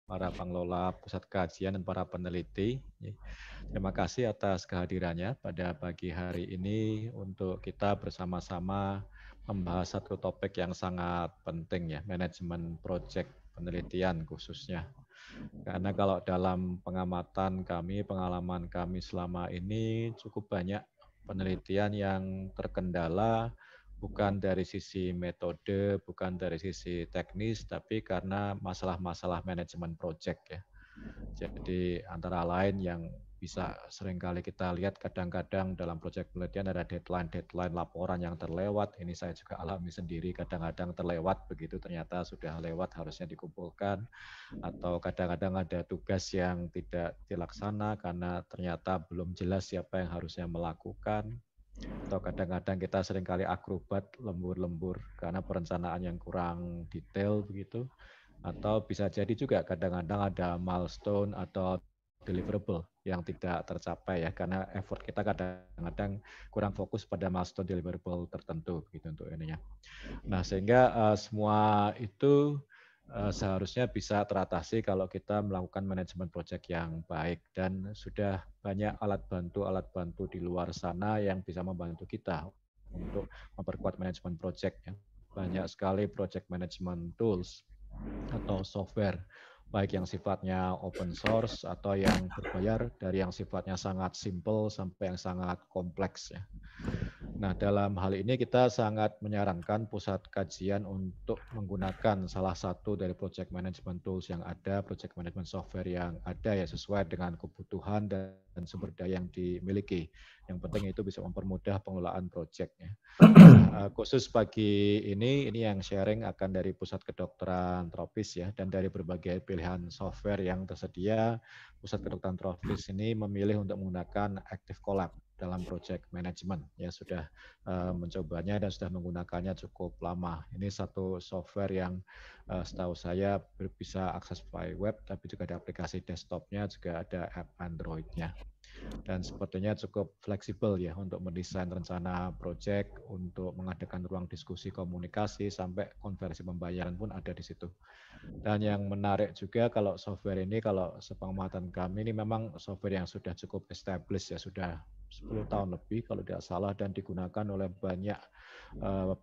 para pengelola pusat kajian, dan para peneliti. Terima kasih atas kehadirannya pada pagi hari ini untuk kita bersama-sama membahas satu topik yang sangat penting ya, manajemen proyek penelitian khususnya. Karena kalau dalam pengamatan kami, pengalaman kami selama ini cukup banyak penelitian yang terkendala bukan dari sisi metode, bukan dari sisi teknis, tapi karena masalah-masalah manajemen proyek ya. Jadi antara lain yang bisa seringkali kita lihat kadang-kadang dalam proyek penelitian ada deadline laporan yang terlewat. Ini saya juga alami sendiri, kadang-kadang terlewat begitu ternyata sudah lewat harusnya dikumpulkan. Atau kadang-kadang ada tugas yang tidak dilaksana karena ternyata belum jelas siapa yang harusnya melakukan. Atau kadang-kadang kita seringkali akrobat lembur-lembur karena perencanaan yang kurang detail begitu. Atau bisa jadi juga kadang-kadang ada milestone atau deliverable yang tidak tercapai ya karena effort kita kadang-kadang kurang fokus pada milestone deliverable tertentu gitu untuk ininya. Nah, sehingga semua itu seharusnya bisa teratasi kalau kita melakukan manajemen proyek yang baik dan sudah banyak alat bantu di luar sana yang bisa membantu kita untuk memperkuat manajemen proyek ya. Banyak sekali project management tools atau software baik yang sifatnya open source atau yang berbayar dari yang sifatnya sangat simple sampai yang sangat kompleks ya. Nah, dalam hal ini kita sangat menyarankan pusat kajian untuk menggunakan salah satu dari project management tools yang ada, project management software yang ada ya sesuai dengan kebutuhan dan sumber daya yang dimiliki. Yang penting itu bisa mempermudah pengelolaan projectnya. Nah, khusus pagi ini yang sharing akan dari Pusat Kedokteran Tropis ya, dan dari berbagai pilihan software yang tersedia, Pusat Kedokteran Tropis ini memilih untuk menggunakan Active Collab dalam project management ya sudah mencobanya dan sudah menggunakannya cukup lama. Ini satu software yang setahu saya bisa akses by web tapi juga ada aplikasi desktopnya, juga ada app Android-nya. Dan sepertinya cukup fleksibel ya untuk mendesain rencana proyek, untuk mengadakan ruang diskusi komunikasi sampai konversi pembayaran pun ada di situ. Dan yang menarik juga kalau software ini, kalau sepengamatan kami ini memang software yang sudah cukup established ya, sudah 10 tahun lebih kalau tidak salah dan digunakan oleh banyak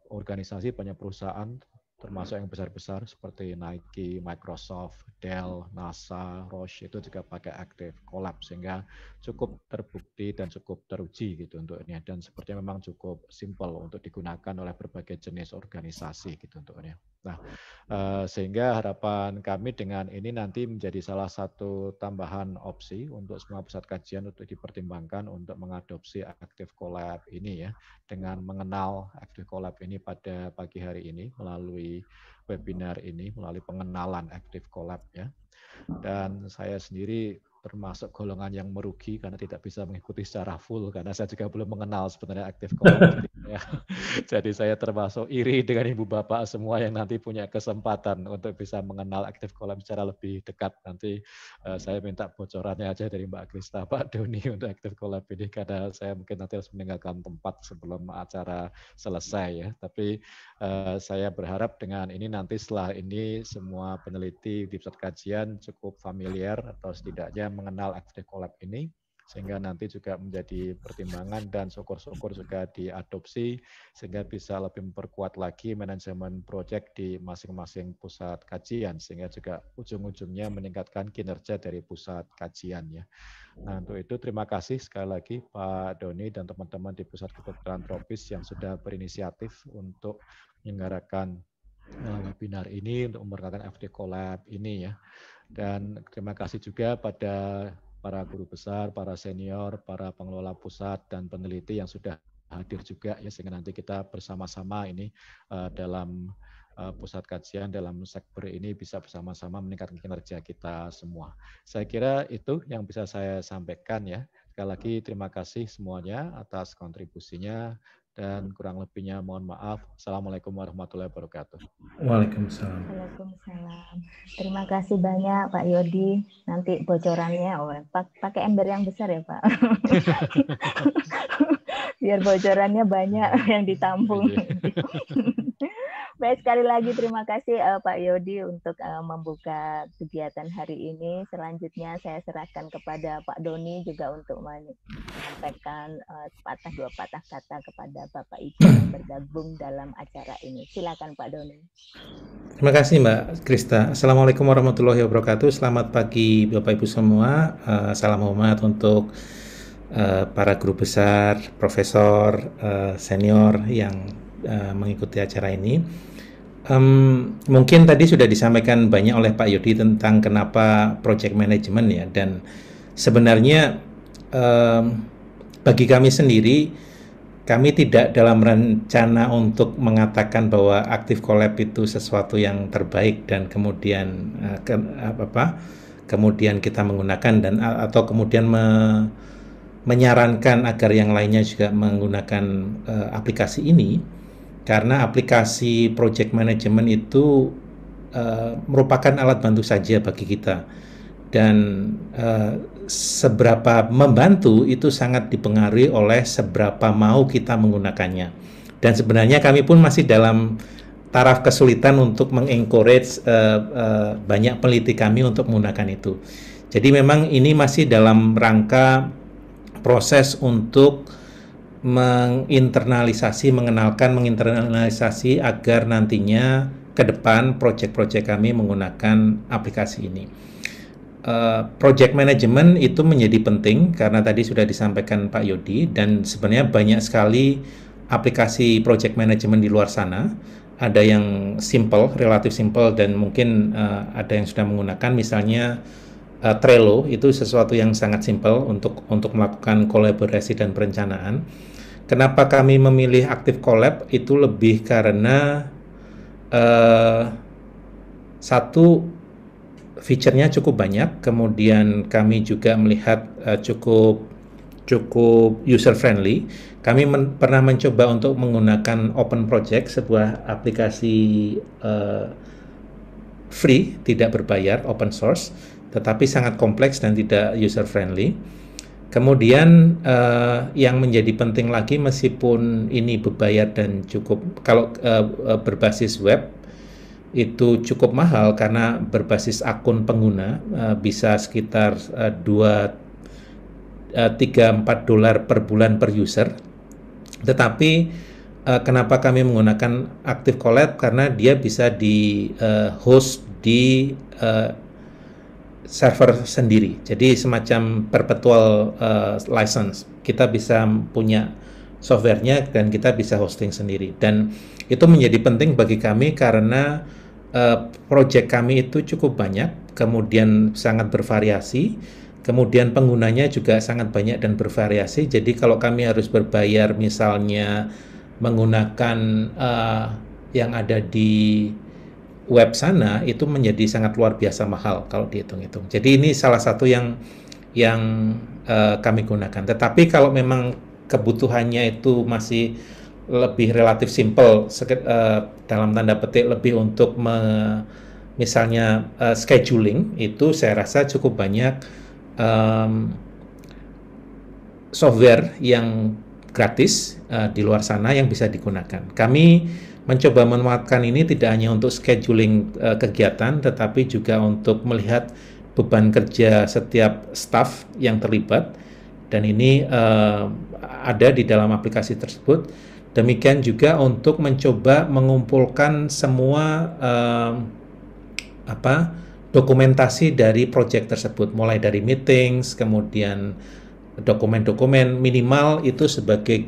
organisasi, banyak perusahaan termasuk yang besar-besar seperti Nike, Microsoft, Dell, NASA, Roche itu juga pakai Active Collab sehingga cukup terbukti dan cukup teruji gitu untuk ini dan sepertinya memang cukup simple untuk digunakan oleh berbagai jenis organisasi gitu untuk ini. Nah, sehingga harapan kami dengan ini nanti menjadi salah satu tambahan opsi untuk semua pusat kajian untuk dipertimbangkan untuk mengadopsi Active Collab ini ya, dengan mengenal Active Collab ini pada pagi hari ini melalui webinar ini, melalui pengenalan Active Collab ya. Dan saya sendiri termasuk golongan yang merugi karena tidak bisa mengikuti secara full karena saya juga belum mengenal sebenarnya Active Collab. Jadi saya termasuk iri dengan ibu bapak semua yang nanti punya kesempatan untuk bisa mengenal Active Collab secara lebih dekat. Nanti saya minta bocorannya aja dari Mbak Krista, Pak Doni untuk Active Collab ini karena saya mungkin nanti harus meninggalkan tempat sebelum acara selesai ya. Tapi saya berharap dengan ini nanti setelah ini semua peneliti di pusat kajian cukup familiar atau setidaknya mengenal Active Collab ini sehingga nanti juga menjadi pertimbangan dan syukur-syukur juga diadopsi sehingga bisa lebih memperkuat lagi manajemen proyek di masing-masing pusat kajian sehingga juga ujung-ujungnya meningkatkan kinerja dari pusat kajian ya. Nah, untuk itu terima kasih sekali lagi Pak Doni dan teman-teman di Pusat Kedokteran Tropis yang sudah berinisiatif untuk menyelenggarakan webinar ini untuk memperkenalkan FD Collab ini ya. Dan terima kasih juga pada para guru besar, para senior, para pengelola pusat dan peneliti yang sudah hadir juga ya sehingga nanti kita bersama-sama ini dalam pusat kajian dalam sekber ini bisa bersama-sama meningkatkan kinerja kita semua. Saya kira itu yang bisa saya sampaikan ya. Sekali lagi terima kasih semuanya atas kontribusinya dan kurang lebihnya mohon maaf. Assalamualaikum warahmatullahi wabarakatuh. Waalaikumsalam. Waalaikumsalam. Terima kasih banyak Pak Yodi. Nanti bocorannya pakai ember yang besar ya Pak. Biar bocorannya banyak yang ditampung. Baik, sekali lagi terima kasih Pak Yodi untuk membuka kegiatan hari ini. Selanjutnya saya serahkan kepada Pak Doni juga untuk menyampaikan sepatah dua patah kata kepada Bapak Ibu yang bergabung dalam acara ini. Silakan Pak Doni. Terima kasih Mbak Krista. Assalamualaikum warahmatullahi wabarakatuh. Selamat pagi Bapak Ibu semua. Salam hormat untuk para guru besar, profesor, senior yang mengikuti acara ini. Mungkin tadi sudah disampaikan banyak oleh Pak Yodi tentang kenapa project management ya, dan sebenarnya bagi kami sendiri, kami tidak dalam rencana untuk mengatakan bahwa Active Collab itu sesuatu yang terbaik dan kemudian kemudian kita menggunakan dan atau kemudian menyarankan agar yang lainnya juga menggunakan aplikasi ini. Karena aplikasi project management itu merupakan alat bantu saja bagi kita, dan seberapa membantu itu sangat dipengaruhi oleh seberapa mau kita menggunakannya. Dan sebenarnya kami pun masih dalam taraf kesulitan untuk mengencourage banyak peneliti kami untuk menggunakan itu. Jadi memang ini masih dalam rangka proses untuk menginternalisasi agar nantinya ke depan proyek-proyek kami menggunakan aplikasi ini. Project management itu menjadi penting karena tadi sudah disampaikan Pak Yodi, dan sebenarnya banyak sekali aplikasi project management di luar sana. Ada yang simple, relatif simple, dan mungkin ada yang sudah menggunakan, misalnya Trello itu sesuatu yang sangat simple untuk melakukan kolaborasi dan perencanaan. Kenapa kami memilih Active Collab? Itu lebih karena satu, fiturnya cukup banyak, kemudian kami juga melihat cukup user friendly. Kami pernah mencoba untuk menggunakan Open Project, sebuah aplikasi free, tidak berbayar, open source, tetapi sangat kompleks dan tidak user friendly. Kemudian yang menjadi penting lagi, meskipun ini berbayar dan cukup, kalau berbasis web itu cukup mahal karena berbasis akun pengguna, bisa sekitar $3-4 per bulan per user. Tetapi kenapa kami menggunakan Active Collab? Karena dia bisa di host di server sendiri, jadi semacam perpetual license. Kita bisa punya softwarenya dan kita bisa hosting sendiri, dan itu menjadi penting bagi kami karena project kami itu cukup banyak, kemudian sangat bervariasi, kemudian penggunanya juga sangat banyak dan bervariasi. Jadi kalau kami harus berbayar misalnya menggunakan yang ada di web sana, itu menjadi sangat luar biasa mahal kalau dihitung-hitung. Jadi ini salah satu yang kami gunakan. Tetapi kalau memang kebutuhannya itu masih lebih relatif simple, dalam tanda petik lebih untuk misalnya scheduling, itu saya rasa cukup banyak software yang gratis di luar sana yang bisa digunakan. Kami mencoba memanfaatkan ini tidak hanya untuk scheduling kegiatan, tetapi juga untuk melihat beban kerja setiap staff yang terlibat, dan ini ada di dalam aplikasi tersebut. Demikian juga untuk mencoba mengumpulkan semua dokumentasi dari proyek tersebut, mulai dari meetings, kemudian dokumen-dokumen minimal itu sebagai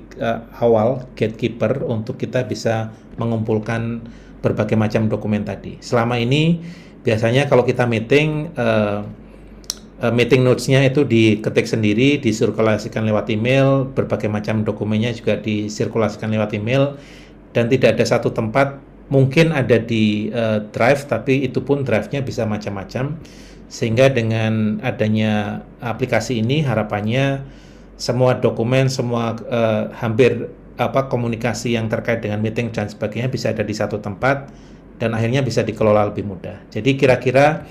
awal gatekeeper untuk kita bisa mengumpulkan berbagai macam dokumen tadi. Selama ini biasanya kalau kita meeting notes-nya itu diketik sendiri, disirkulasikan lewat email, berbagai macam dokumennya juga disirkulasikan lewat email, dan tidak ada satu tempat. Mungkin ada di drive, tapi itu pun drive-nya bisa macam-macam. Sehingga dengan adanya aplikasi ini, harapannya semua dokumen, semua hampir komunikasi yang terkait dengan meeting dan sebagainya bisa ada di satu tempat, dan akhirnya bisa dikelola lebih mudah. Jadi kira-kira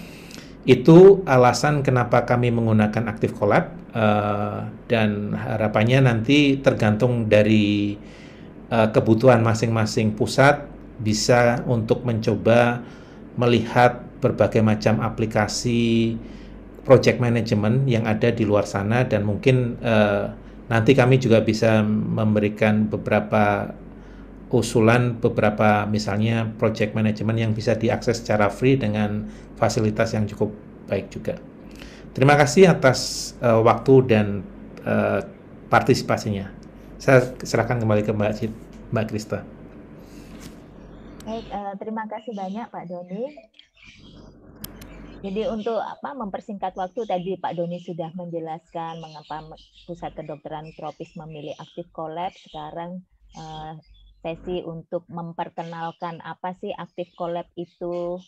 itu alasan kenapa kami menggunakan Active Collab, dan harapannya nanti tergantung dari kebutuhan masing-masing pusat, bisa untuk mencoba melihat berbagai macam aplikasi project management yang ada di luar sana, dan mungkin nanti kami juga bisa memberikan beberapa usulan, beberapa misalnya project management yang bisa diakses secara free dengan fasilitas yang cukup baik juga. Terima kasih atas waktu dan partisipasinya. Saya serahkan kembali ke Mbak Krista. Baik, terima kasih banyak Pak Doni. Jadi untuk mempersingkat waktu, tadi Pak Doni sudah menjelaskan mengapa Pusat Kedokteran Tropis memilih Active Collab. Sekarang sesi untuk memperkenalkan apa sih Active Collab itu,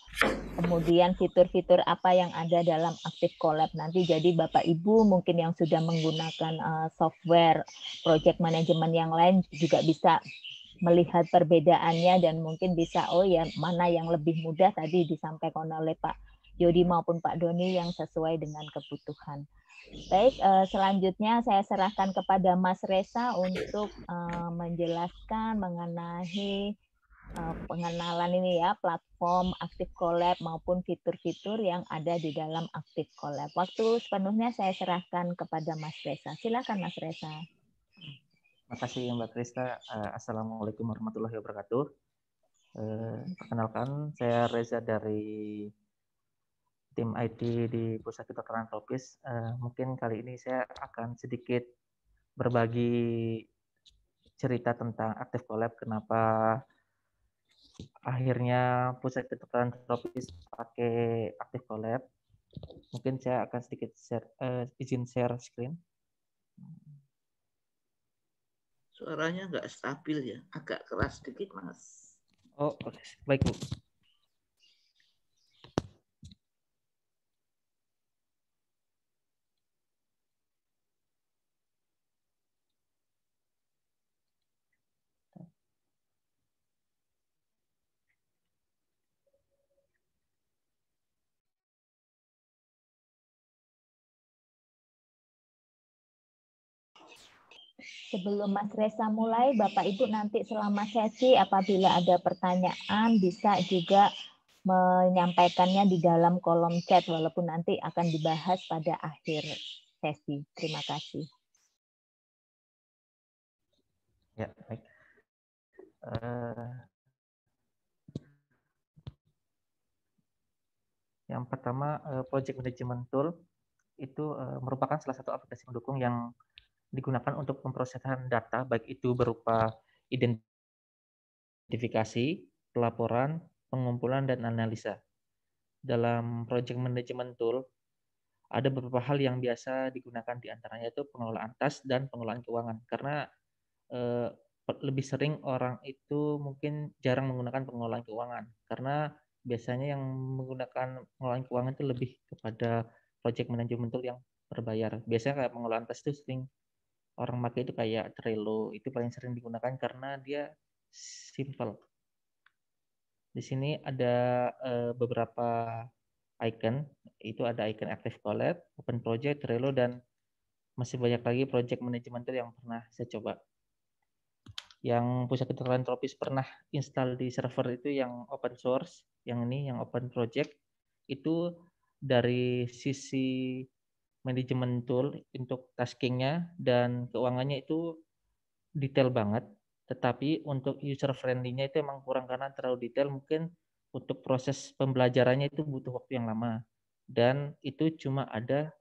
kemudian fitur-fitur apa yang ada dalam Active Collab nanti. Jadi Bapak Ibu mungkin yang sudah menggunakan software project management yang lain juga bisa melihat perbedaannya dan mungkin bisa mana yang lebih mudah tadi disampaikan oleh Pak Yodi maupun Pak Doni yang sesuai dengan kebutuhan. Baik, selanjutnya saya serahkan kepada Mas Reza untuk menjelaskan mengenai pengenalan ini ya, platform Active Collab maupun fitur-fitur yang ada di dalam Active Collab. Waktu sepenuhnya saya serahkan kepada Mas Reza. Silakan Mas Reza. Terima kasih Mbak Krista. Assalamualaikum warahmatullahi wabarakatuh. Perkenalkan, saya Reza dari tim IT di Pusat Kedokteran Tropis. Mungkin kali ini saya akan sedikit berbagi cerita tentang Active Collab, kenapa akhirnya Pusat Kedokteran Tropis pakai Active Collab. Mungkin saya akan sedikit izin share screen. Suaranya nggak stabil ya, agak keras sedikit Mas. Oh, baik Bu. Sebelum Mas Reza mulai, Bapak Ibu nanti selama sesi apabila ada pertanyaan bisa juga menyampaikannya di dalam kolom chat walaupun nanti akan dibahas pada akhir sesi. Terima kasih. Ya, baik. Yang pertama, Project Management Tool itu merupakan salah satu aplikasi pendukung yang digunakan untuk pemrosesan data, baik itu berupa identifikasi, pelaporan, pengumpulan, dan analisa. Dalam Project Management Tool, ada beberapa hal yang biasa digunakan, di antaranya itu pengelolaan tas dan pengelolaan keuangan. Karena lebih sering orang itu mungkin jarang menggunakan pengelolaan keuangan, karena biasanya yang menggunakan pengelolaan keuangan itu lebih kepada Project Management Tool yang berbayar. Biasanya kayak pengelolaan tas itu sering orang pakai itu kayak Trello, itu paling sering digunakan karena dia simple. Di sini ada beberapa icon, itu ada icon Active Collab, Open Project, Trello, dan masih banyak lagi project management tool yang pernah saya coba. Yang Pusat Kedokteran Tropis pernah install di server itu yang open source, yang ini, yang Open Project, itu dari sisi management tool untuk taskingnya dan keuangannya itu detail banget, tetapi untuk user friendly-nya itu emang kurang karena terlalu detail. Mungkin untuk proses pembelajarannya itu butuh waktu yang lama, dan itu cuma ada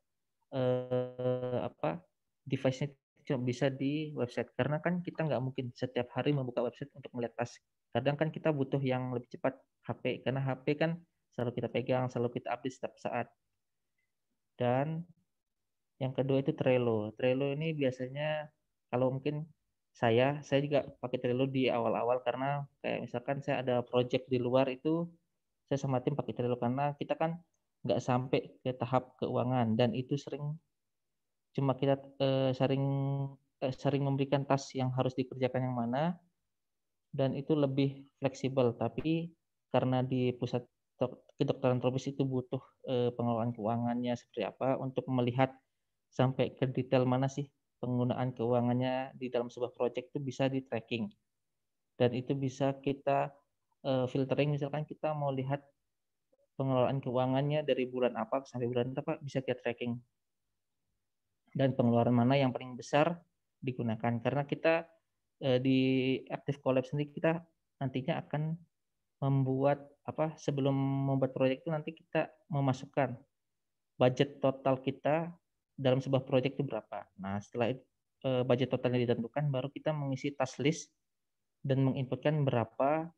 device-nya cuma bisa di website, karena kan kita nggak mungkin setiap hari membuka website untuk melihat task. Kadang kan kita butuh yang lebih cepat HP, karena HP kan selalu kita pegang, selalu kita update setiap saat. Dan yang kedua itu Trello. Trello ini biasanya kalau mungkin saya juga pakai Trello di awal-awal, karena kayak misalkan saya ada project di luar itu saya sama tim pakai Trello, karena kita kan nggak sampai ke tahap keuangan, dan itu sering cuma kita sering memberikan task yang harus dikerjakan yang mana, dan itu lebih fleksibel. Tapi karena di Pusat Kedokteran Tropis itu butuh pengelolaan keuangannya seperti apa untuk melihat sampai ke detail mana sih penggunaan keuangannya di dalam sebuah proyek, itu bisa di tracking, dan itu bisa kita filtering, misalkan kita mau lihat pengelolaan keuangannya dari bulan apa sampai bulan apa, bisa kita tracking. Dan pengeluaran mana yang paling besar digunakan. Karena kita di Active Collab sendiri kita nantinya akan membuat sebelum membuat proyek itu nanti kita memasukkan budget total kita dalam sebuah proyek itu berapa. Nah, setelah budget totalnya ditentukan, baru kita mengisi task list dan menginputkan berapa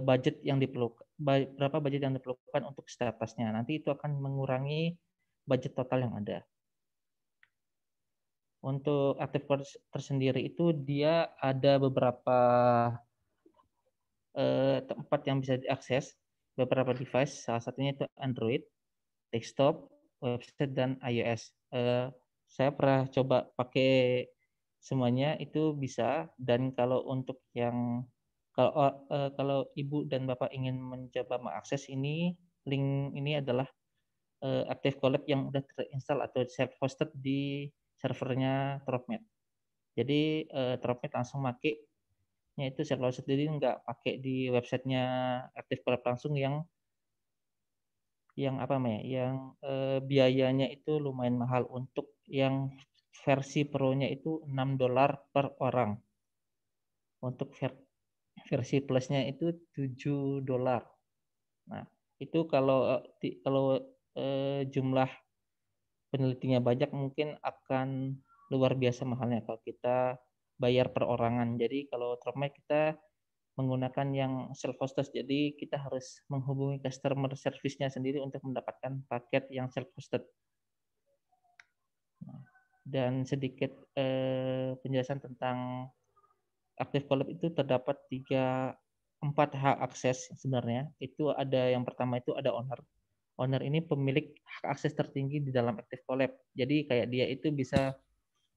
budget yang diperlukan untuk statusnya. Nanti itu akan mengurangi budget total yang ada. Untuk Active Collab tersendiri itu dia ada beberapa tempat yang bisa diakses, beberapa device, salah satunya itu Android, desktop, website, dan iOS. Saya pernah coba pakai semuanya, itu bisa. Dan kalau untuk yang kalau Ibu dan Bapak ingin mencoba mengakses ini, link ini adalah Active Collab yang udah terinstall atau self-hosted di servernya Dropmed. Jadi Dropmed langsung pakai itu self-hosted, jadi nggak pakai di websitenya Active Collab langsung yang biayanya itu lumayan mahal. Untuk yang versi Pro-nya itu $6 per orang. Untuk versi Plus-nya itu $7. Nah, itu kalau jumlah penelitinya banyak mungkin akan luar biasa mahalnya kalau kita bayar per orangan. Jadi kalau Dropmed kita menggunakan yang self-hosted, jadi kita harus menghubungi customer service-nya sendiri untuk mendapatkan paket yang self-hosted. Dan sedikit penjelasan tentang Active Collab itu terdapat 4 hak akses sebenarnya. Itu ada yang pertama itu ada owner. Owner ini pemilik hak akses tertinggi di dalam Active Collab. Jadi kayak dia itu bisa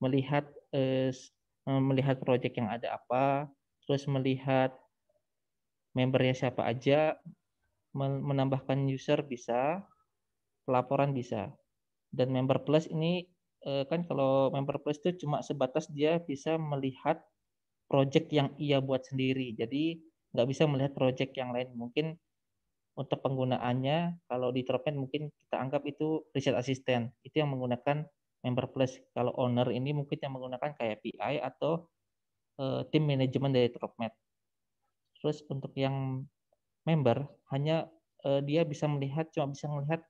melihat proyek yang ada apa, terus melihat membernya siapa aja, menambahkan user bisa, pelaporan bisa. Dan member plus ini kan kalau member plus itu cuma sebatas dia bisa melihat project yang ia buat sendiri. Jadi nggak bisa melihat project yang lain. Mungkin untuk penggunaannya kalau di Dropmed mungkin kita anggap itu riset assistant. Itu yang menggunakan member plus. Kalau owner ini mungkin yang menggunakan kayak PI atau tim manajemen dari Dropmed. Terus untuk yang member hanya dia cuma bisa melihat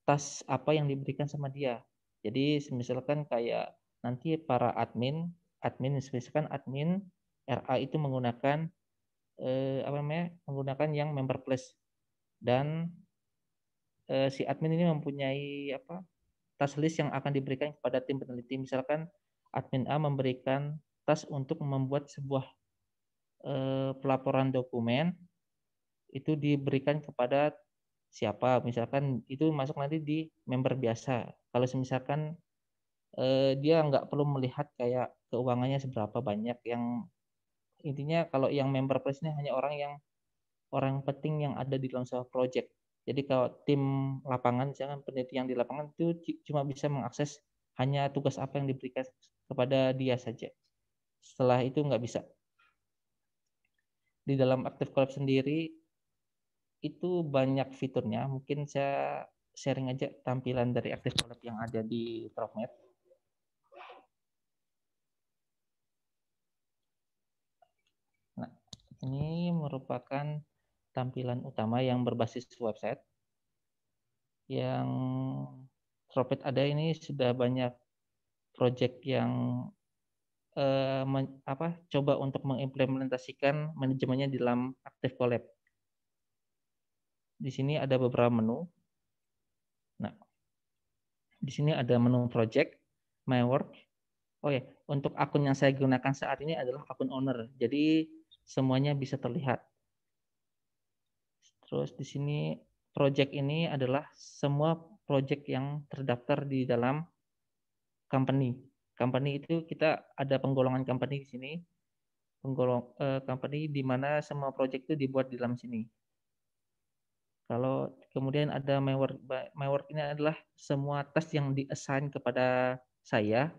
task apa yang diberikan sama dia. Jadi misalkan kayak nanti para admin misalkan admin RA itu menggunakan menggunakan yang member plus, dan si admin ini mempunyai task list yang akan diberikan kepada tim peneliti. Misalkan admin A memberikan task untuk membuat sebuah pelaporan dokumen, itu diberikan kepada siapa, misalkan itu masuk nanti di member biasa. Kalau misalkan dia nggak perlu melihat kayak keuangannya seberapa banyak, yang intinya kalau yang member plus ini hanya orang penting yang ada di dalam sebuah project. Jadi kalau tim lapangan, misalkan peneliti yang di lapangan itu cuma bisa mengakses hanya tugas apa yang diberikan kepada dia saja. Setelah itu nggak bisa. Di dalam Active Collab sendiri itu banyak fiturnya. Mungkin saya sharing aja tampilan dari Active Collab yang ada di Dropmed. Nah, ini merupakan tampilan utama yang berbasis website. Yang Dropmed ada ini sudah banyak project yang coba untuk mengimplementasikan manajemennya di dalam Active Collab. Di sini ada beberapa menu. Nah, di sini ada menu project, my work. Oh ya, untuk akun yang saya gunakan saat ini adalah akun owner. Jadi semuanya bisa terlihat. Terus di sini project ini adalah semua project yang terdaftar di dalam company. Company itu kita ada penggolongan company di sini. Company di mana semua project itu dibuat di dalam sini. Kalau kemudian ada my work ini adalah semua task yang di-assign kepada saya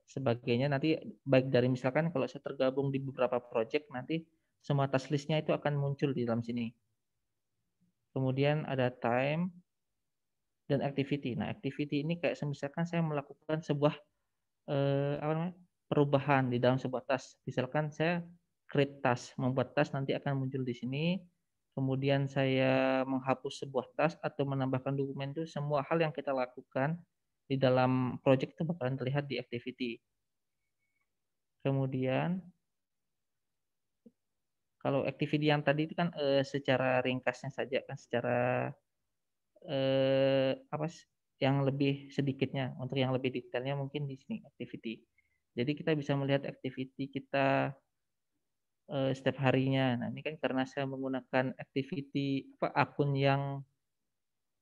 sebagainya, nanti baik dari misalkan kalau saya tergabung di beberapa project, nanti semua task list-nya itu akan muncul di dalam sini. Kemudian ada time dan activity. Nah, activity ini kayak misalkan saya melakukan sebuah perubahan di dalam sebuah task. Misalkan saya create task, membuat task nanti akan muncul di sini. Kemudian saya menghapus sebuah task atau menambahkan dokumen itu, semua hal yang kita lakukan di dalam project itu bakalan terlihat di activity. Kemudian kalau activity yang tadi itu kan secara ringkasnya saja kan, secara yang lebih sedikitnya. Untuk yang lebih detailnya mungkin di sini activity. Jadi kita bisa melihat activity kita setiap harinya. Nah, ini kan karena saya menggunakan activity akun yang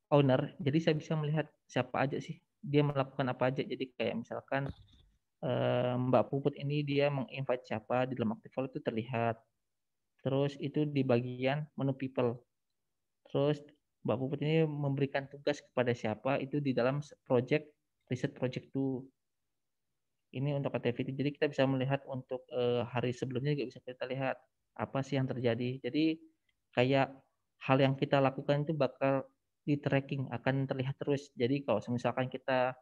owner, jadi saya bisa melihat siapa aja sih dia melakukan apa aja. Jadi kayak misalkan Mbak Puput ini dia menginvite siapa di dalam Active itu terlihat. Terus itu di bagian menu people. Terus Mbak Puput ini memberikan tugas kepada siapa itu di dalam project riset project 2. Ini untuk activity. Jadi kita bisa melihat untuk hari sebelumnya juga bisa kita lihat apa sih yang terjadi. Jadi kayak hal yang kita lakukan itu bakal di tracking, akan terlihat terus. Jadi kalau misalkan kita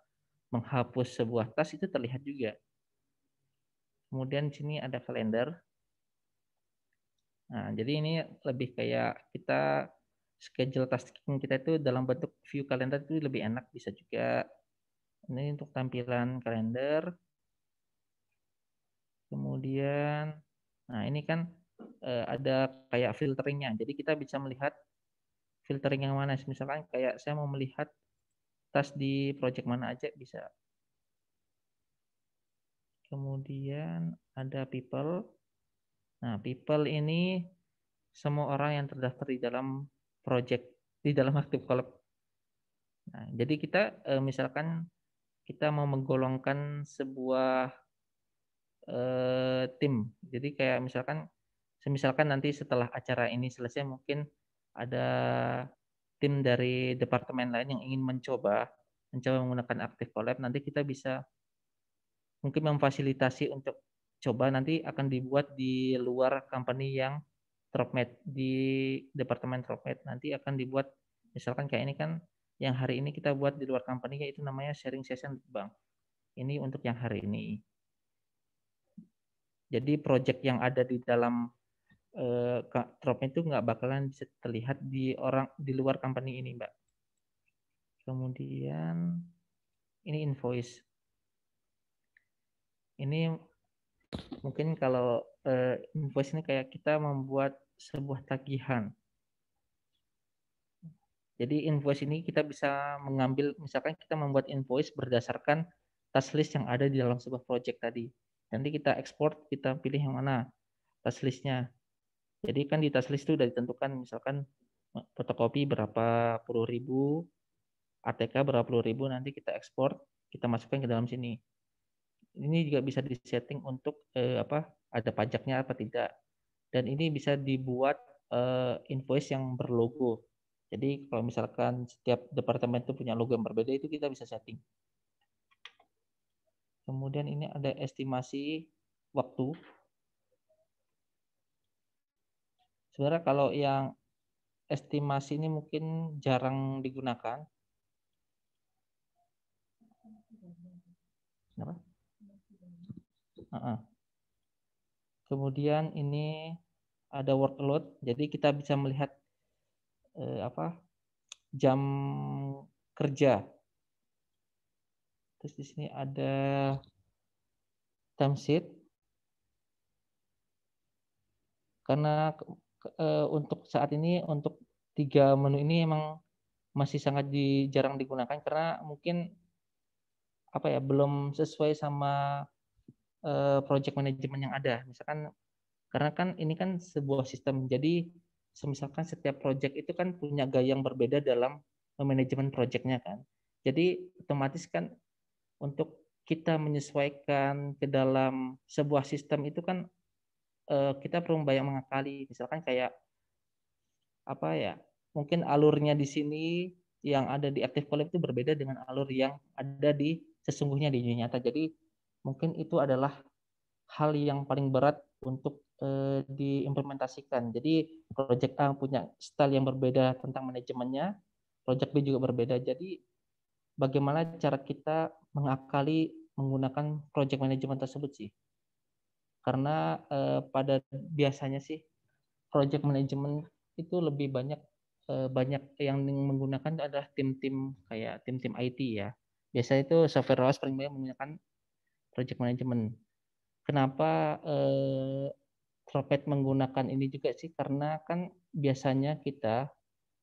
menghapus sebuah task itu terlihat juga. Kemudian di sini ada kalender. Nah, jadi ini lebih kayak kita schedule tasking kita itu dalam bentuk view kalender itu lebih enak, bisa juga. Ini untuk tampilan kalender. Kemudian, nah ini kan ada kayak filteringnya. Jadi kita bisa melihat filtering yang mana. Misalkan kayak saya mau melihat task di project mana aja bisa. Kemudian ada people. Nah, people ini semua orang yang terdaftar di dalam project, di dalam Active Collab. Nah, jadi kita misalkan kita mau menggolongkan sebuah tim. Jadi kayak misalkan nanti setelah acara ini selesai mungkin ada tim dari departemen lain yang ingin mencoba menggunakan Active Collab, nanti kita bisa mungkin memfasilitasi untuk coba, nanti akan dibuat di luar company yang Dropmed, di departemen Dropmed nanti akan dibuat, misalkan kayak ini kan yang hari ini kita buat di luar company yaitu namanya sharing session Bang. Ini untuk yang hari ini. Jadi project yang ada di dalam Dropmed itu nggak bakalan bisa terlihat di luar company ini, Mbak. Kemudian ini invoice. Ini mungkin kalau invoice ini kayak kita membuat sebuah tagihan. Jadi invoice ini kita bisa mengambil, misalkan kita membuat invoice berdasarkan task list yang ada di dalam sebuah project tadi. Nanti kita ekspor, kita pilih yang mana task listnya. Jadi kan di task list itu sudah ditentukan, misalkan fotokopi berapa puluh ribu, ATK berapa puluh ribu, nanti kita ekspor, kita masukkan ke dalam sini. Ini juga bisa disetting untuk ada pajaknya apa tidak. Dan ini bisa dibuat invoice yang berlogo. Jadi kalau misalkan setiap departemen itu punya logo yang berbeda, itu kita bisa setting. Kemudian ini ada estimasi waktu. Sebenarnya kalau yang estimasi ini mungkin jarang digunakan. Kenapa? Kemudian ini ada workload, jadi kita bisa melihat jam kerja. Terus di sini ada timesheet. Karena untuk saat ini untuk 3 menu ini emang masih sangat jarang digunakan karena mungkin belum sesuai sama project management yang ada. Misalkan karena kan ini kan sebuah sistem, jadi misalkan setiap project itu kan punya gaya yang berbeda dalam manajemen projectnya kan. Jadi otomatis kan untuk kita menyesuaikan ke dalam sebuah sistem itu kan kita perlu banyak mengakali. Misalkan kayak mungkin alurnya di sini yang ada di Active Collab itu berbeda dengan alur yang ada di sesungguhnya di dunia nyata. Jadi mungkin itu adalah hal yang paling berat untuk diimplementasikan. Jadi project A punya style yang berbeda tentang manajemennya, project B juga berbeda. Jadi bagaimana cara kita mengakali menggunakan project management tersebut sih? Karena pada biasanya sih project management itu lebih banyak yang menggunakan adalah tim-tim kayak tim-tim IT ya. Biasanya itu software house paling banyak menggunakan project management. Kenapa Tropet menggunakan ini juga sih? Karena kan biasanya kita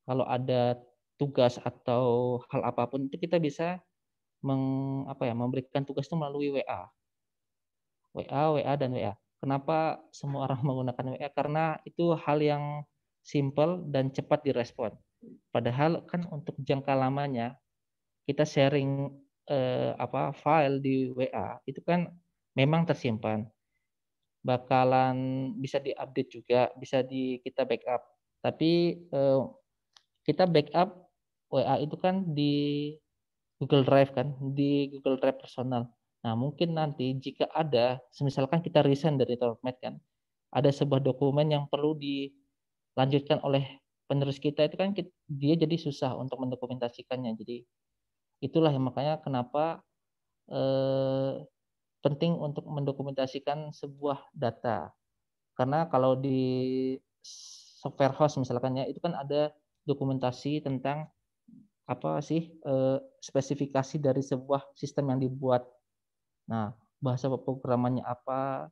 kalau ada tugas atau hal apapun itu kita bisa memberikan tugas itu melalui WA, WA dan WA. Kenapa semua orang menggunakan WA? Karena itu hal yang simple dan cepat direspon. Padahal kan untuk jangka lamanya kita sharing file di WA itu kan memang tersimpan, bakalan bisa diupdate juga, bisa kita backup. Tapi kita backup WA itu kan di Google Drive kan, di Google Drive personal. Nah, mungkin nanti jika ada, misalkan kita resign dari Tormed kan, ada sebuah dokumen yang perlu dilanjutkan oleh penerus kita, itu kan dia jadi susah untuk mendokumentasikannya. Jadi itulah yang makanya kenapa penting untuk mendokumentasikan sebuah data. Karena kalau di software house misalkan ya, itu kan ada dokumentasi tentang apa sih spesifikasi dari sebuah sistem yang dibuat. Nah, bahasa pemrogramannya apa,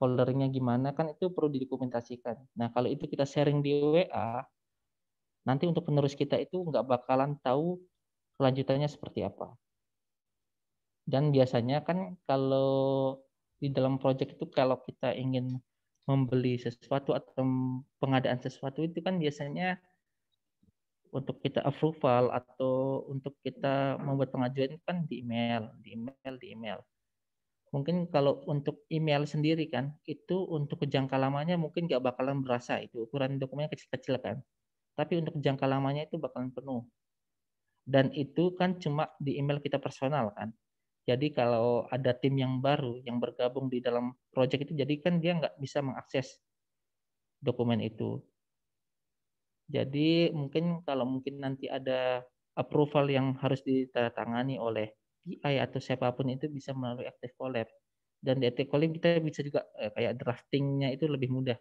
foldernya gimana, kan itu perlu didokumentasikan. Nah, kalau itu kita sharing di WA, nanti untuk penerus kita itu nggak bakalan tahu kelanjutannya seperti apa. Dan biasanya kan kalau di dalam project itu kalau kita ingin membeli sesuatu atau pengadaan sesuatu itu kan biasanya untuk kita approval atau untuk kita membuat pengajuan kan di email. Mungkin kalau untuk email sendiri kan, itu untuk jangka lamanya mungkin nggak bakalan berasa, itu ukuran dokumennya kecil-kecil kan. Tapi untuk jangka lamanya itu bakalan penuh. Dan itu kan cuma di email kita personal kan. Jadi kalau ada tim yang baru yang bergabung di dalam project itu, jadi kan dia nggak bisa mengakses dokumen itu. Jadi kalau mungkin nanti ada approval yang harus ditandatangani oleh PI atau siapapun itu bisa melalui Active Collab. Dan di Active Collab kita bisa juga kayak draftingnya itu lebih mudah.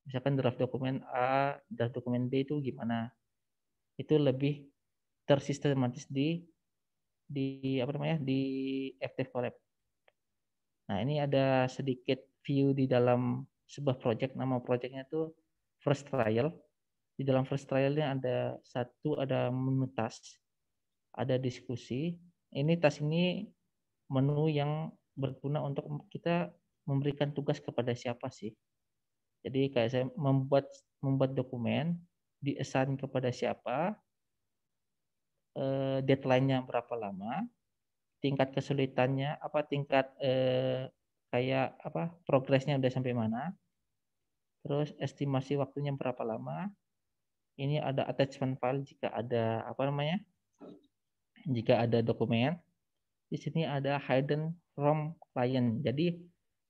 Misalkan draft dokumen A, draft dokumen B itu gimana? Itu lebih tersistematis di Active Collab. Nah, ini ada sedikit view di dalam sebuah project. Nama projectnya itu First Trial. Di dalam first trial-nya ada menu task, ada diskusi. Ini task ini menu yang berguna untuk kita memberikan tugas kepada siapa sih. Jadi kayak saya membuat dokumen, di-assign kepada siapa, deadline-nya berapa lama, tingkat kesulitannya, tingkat progresnya udah sampai mana, terus estimasi waktunya berapa lama. Ini ada attachment file jika ada dokumen. Di sini ada hidden from client. Jadi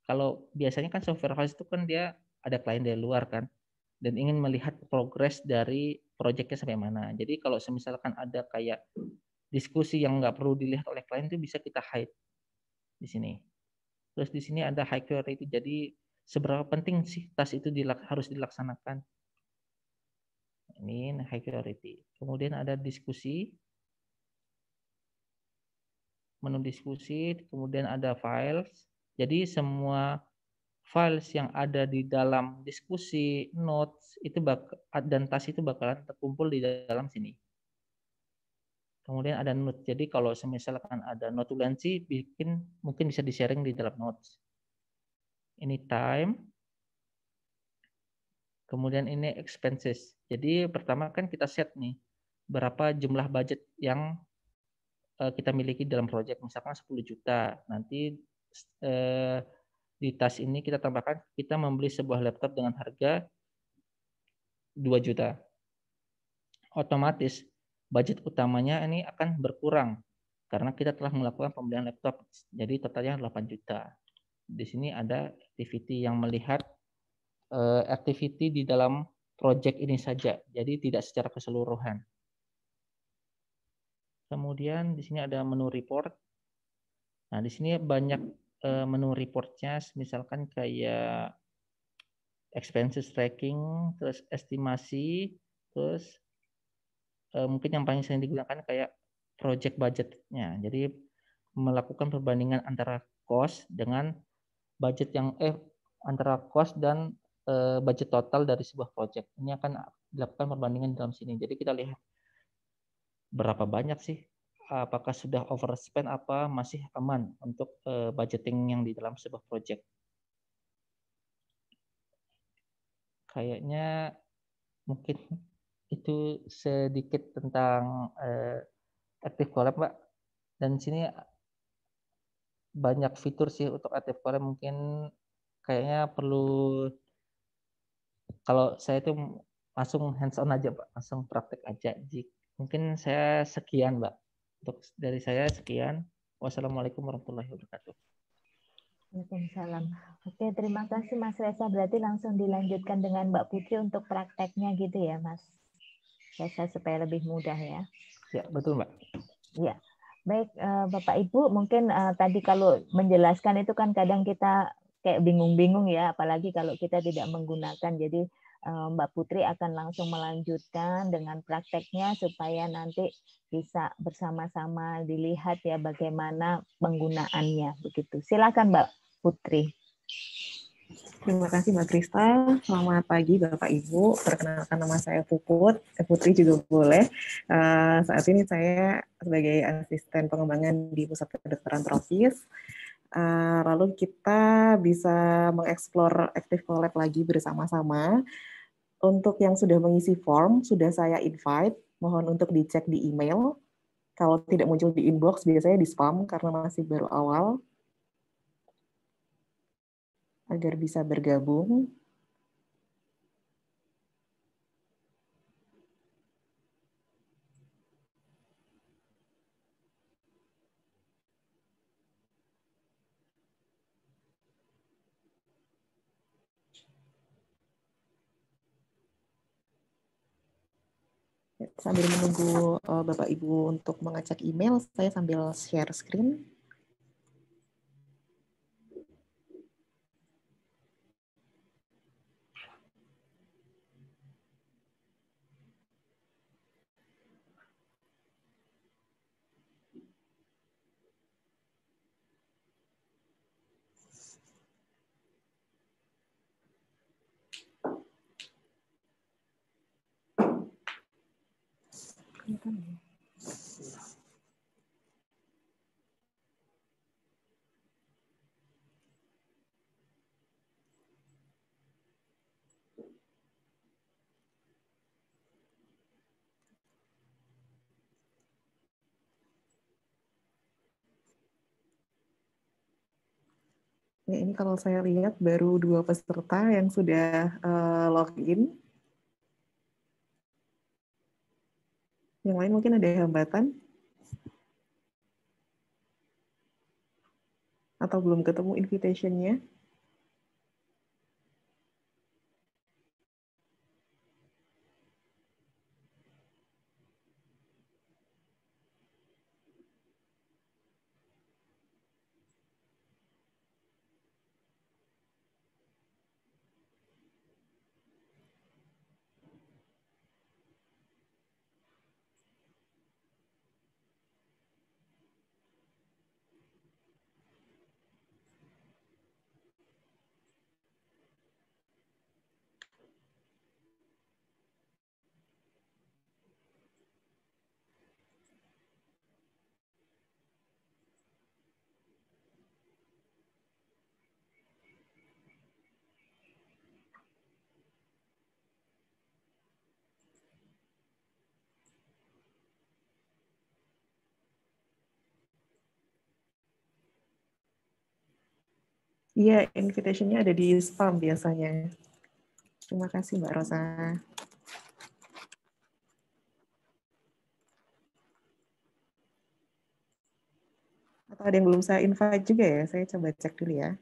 kalau biasanya kan software house itu kan dia ada klien dari luar kan, dan ingin melihat progres dari proyeknya sampai mana. Jadi kalau misalkan ada kayak diskusi yang nggak perlu dilihat oleh klien itu bisa kita hide di sini. Terus di sini ada high priority. Jadi seberapa penting sih task itu harus dilaksanakan. Ini high priority. Kemudian ada diskusi, menu diskusi, kemudian ada files. Jadi semua files yang ada di dalam diskusi, notes itu dan task itu bakalan terkumpul di dalam sini. Kemudian ada note. Jadi kalau misalkan ada notulensi, mungkin bisa di-sharing di dalam notes. Ini time. Kemudian ini expenses. Jadi pertama kan kita set nih berapa jumlah budget yang kita miliki dalam proyek, misalkan 10 juta. Nanti di tas ini kita tambahkan kita membeli sebuah laptop dengan harga 2 juta. Otomatis budget utamanya ini akan berkurang karena kita telah melakukan pembelian laptop. Jadi totalnya 8 juta. Di sini ada activity yang melihat activity di dalam project ini saja, jadi tidak secara keseluruhan. Kemudian di sini ada menu report. Nah, di sini banyak menu reportnya, misalkan kayak expenses tracking, terus estimasi, terus mungkin yang paling sering digunakan kayak project budgetnya. Jadi melakukan perbandingan antara cost dengan budget yang antara cost dan budget total dari sebuah project. Ini akan dilakukan perbandingan dalam sini. Jadi kita lihat berapa banyak sih, apakah sudah overspend apa masih aman untuk budgeting yang di dalam sebuah project. Kayaknya mungkin itu sedikit tentang Active Collab, Mbak. Dan sini banyak fitur sih untuk Active Collab, mungkin kayaknya perlu, kalau saya itu langsung hands on aja, Pak, langsung praktek aja. Mungkin saya sekian, Mbak. Untuk dari saya sekian. Wassalamualaikum warahmatullahi wabarakatuh. Waalaikumsalam. Oke, terima kasih Mas Reza. Berarti langsung dilanjutkan dengan Mbak Putri untuk prakteknya gitu ya, Mas Reza, supaya lebih mudah ya. Ya, betul, Mbak. Ya, baik Bapak Ibu, mungkin tadi kalau menjelaskan itu kan kadang kita kayak bingung-bingung ya, apalagi kalau kita tidak menggunakan. Jadi Mbak Putri akan langsung melanjutkan dengan prakteknya supaya nanti bisa bersama-sama dilihat ya bagaimana penggunaannya begitu. Silakan Mbak Putri. Terima kasih Mbak Krista. Selamat pagi Bapak Ibu. Perkenalkan nama saya Puput. Putri juga boleh. Saat ini saya sebagai asisten pengembangan di Pusat Kedokteran Tropis. Lalu kita bisa mengeksplor Active Collab lagi bersama-sama. Untuk yang sudah mengisi form, sudah saya invite. Mohon untuk dicek di email. Kalau tidak muncul di inbox, biasanya di spam karena masih baru awal. Agar bisa bergabung. Sambil menunggu Bapak Ibu untuk mengecek email, saya sambil share screen. Ya, ini kalau saya lihat baru 2 peserta yang sudah login. Yang lain mungkin ada hambatan? Atau belum ketemu invitation-nya? Iya, invitation-nya ada di spam biasanya. Terima kasih Mbak Rosa. Atau ada yang belum saya invite juga ya? Saya coba cek dulu ya.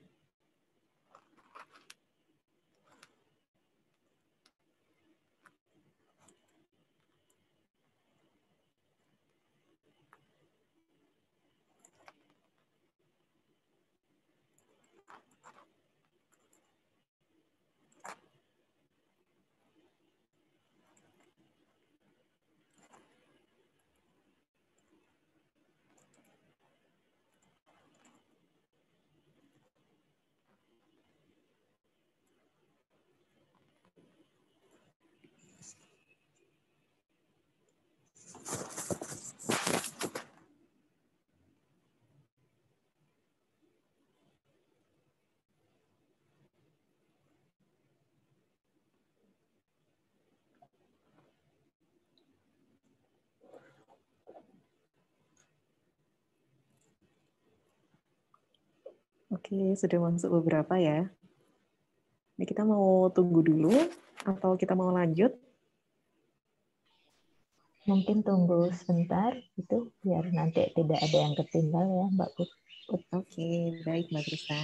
Oke, sudah masuk beberapa ya. Ini kita mau tunggu dulu atau kita mau lanjut? Mungkin tunggu sebentar itu biar nanti tidak ada yang ketinggal ya Mbak Put. Oke, baik Mbak Krista.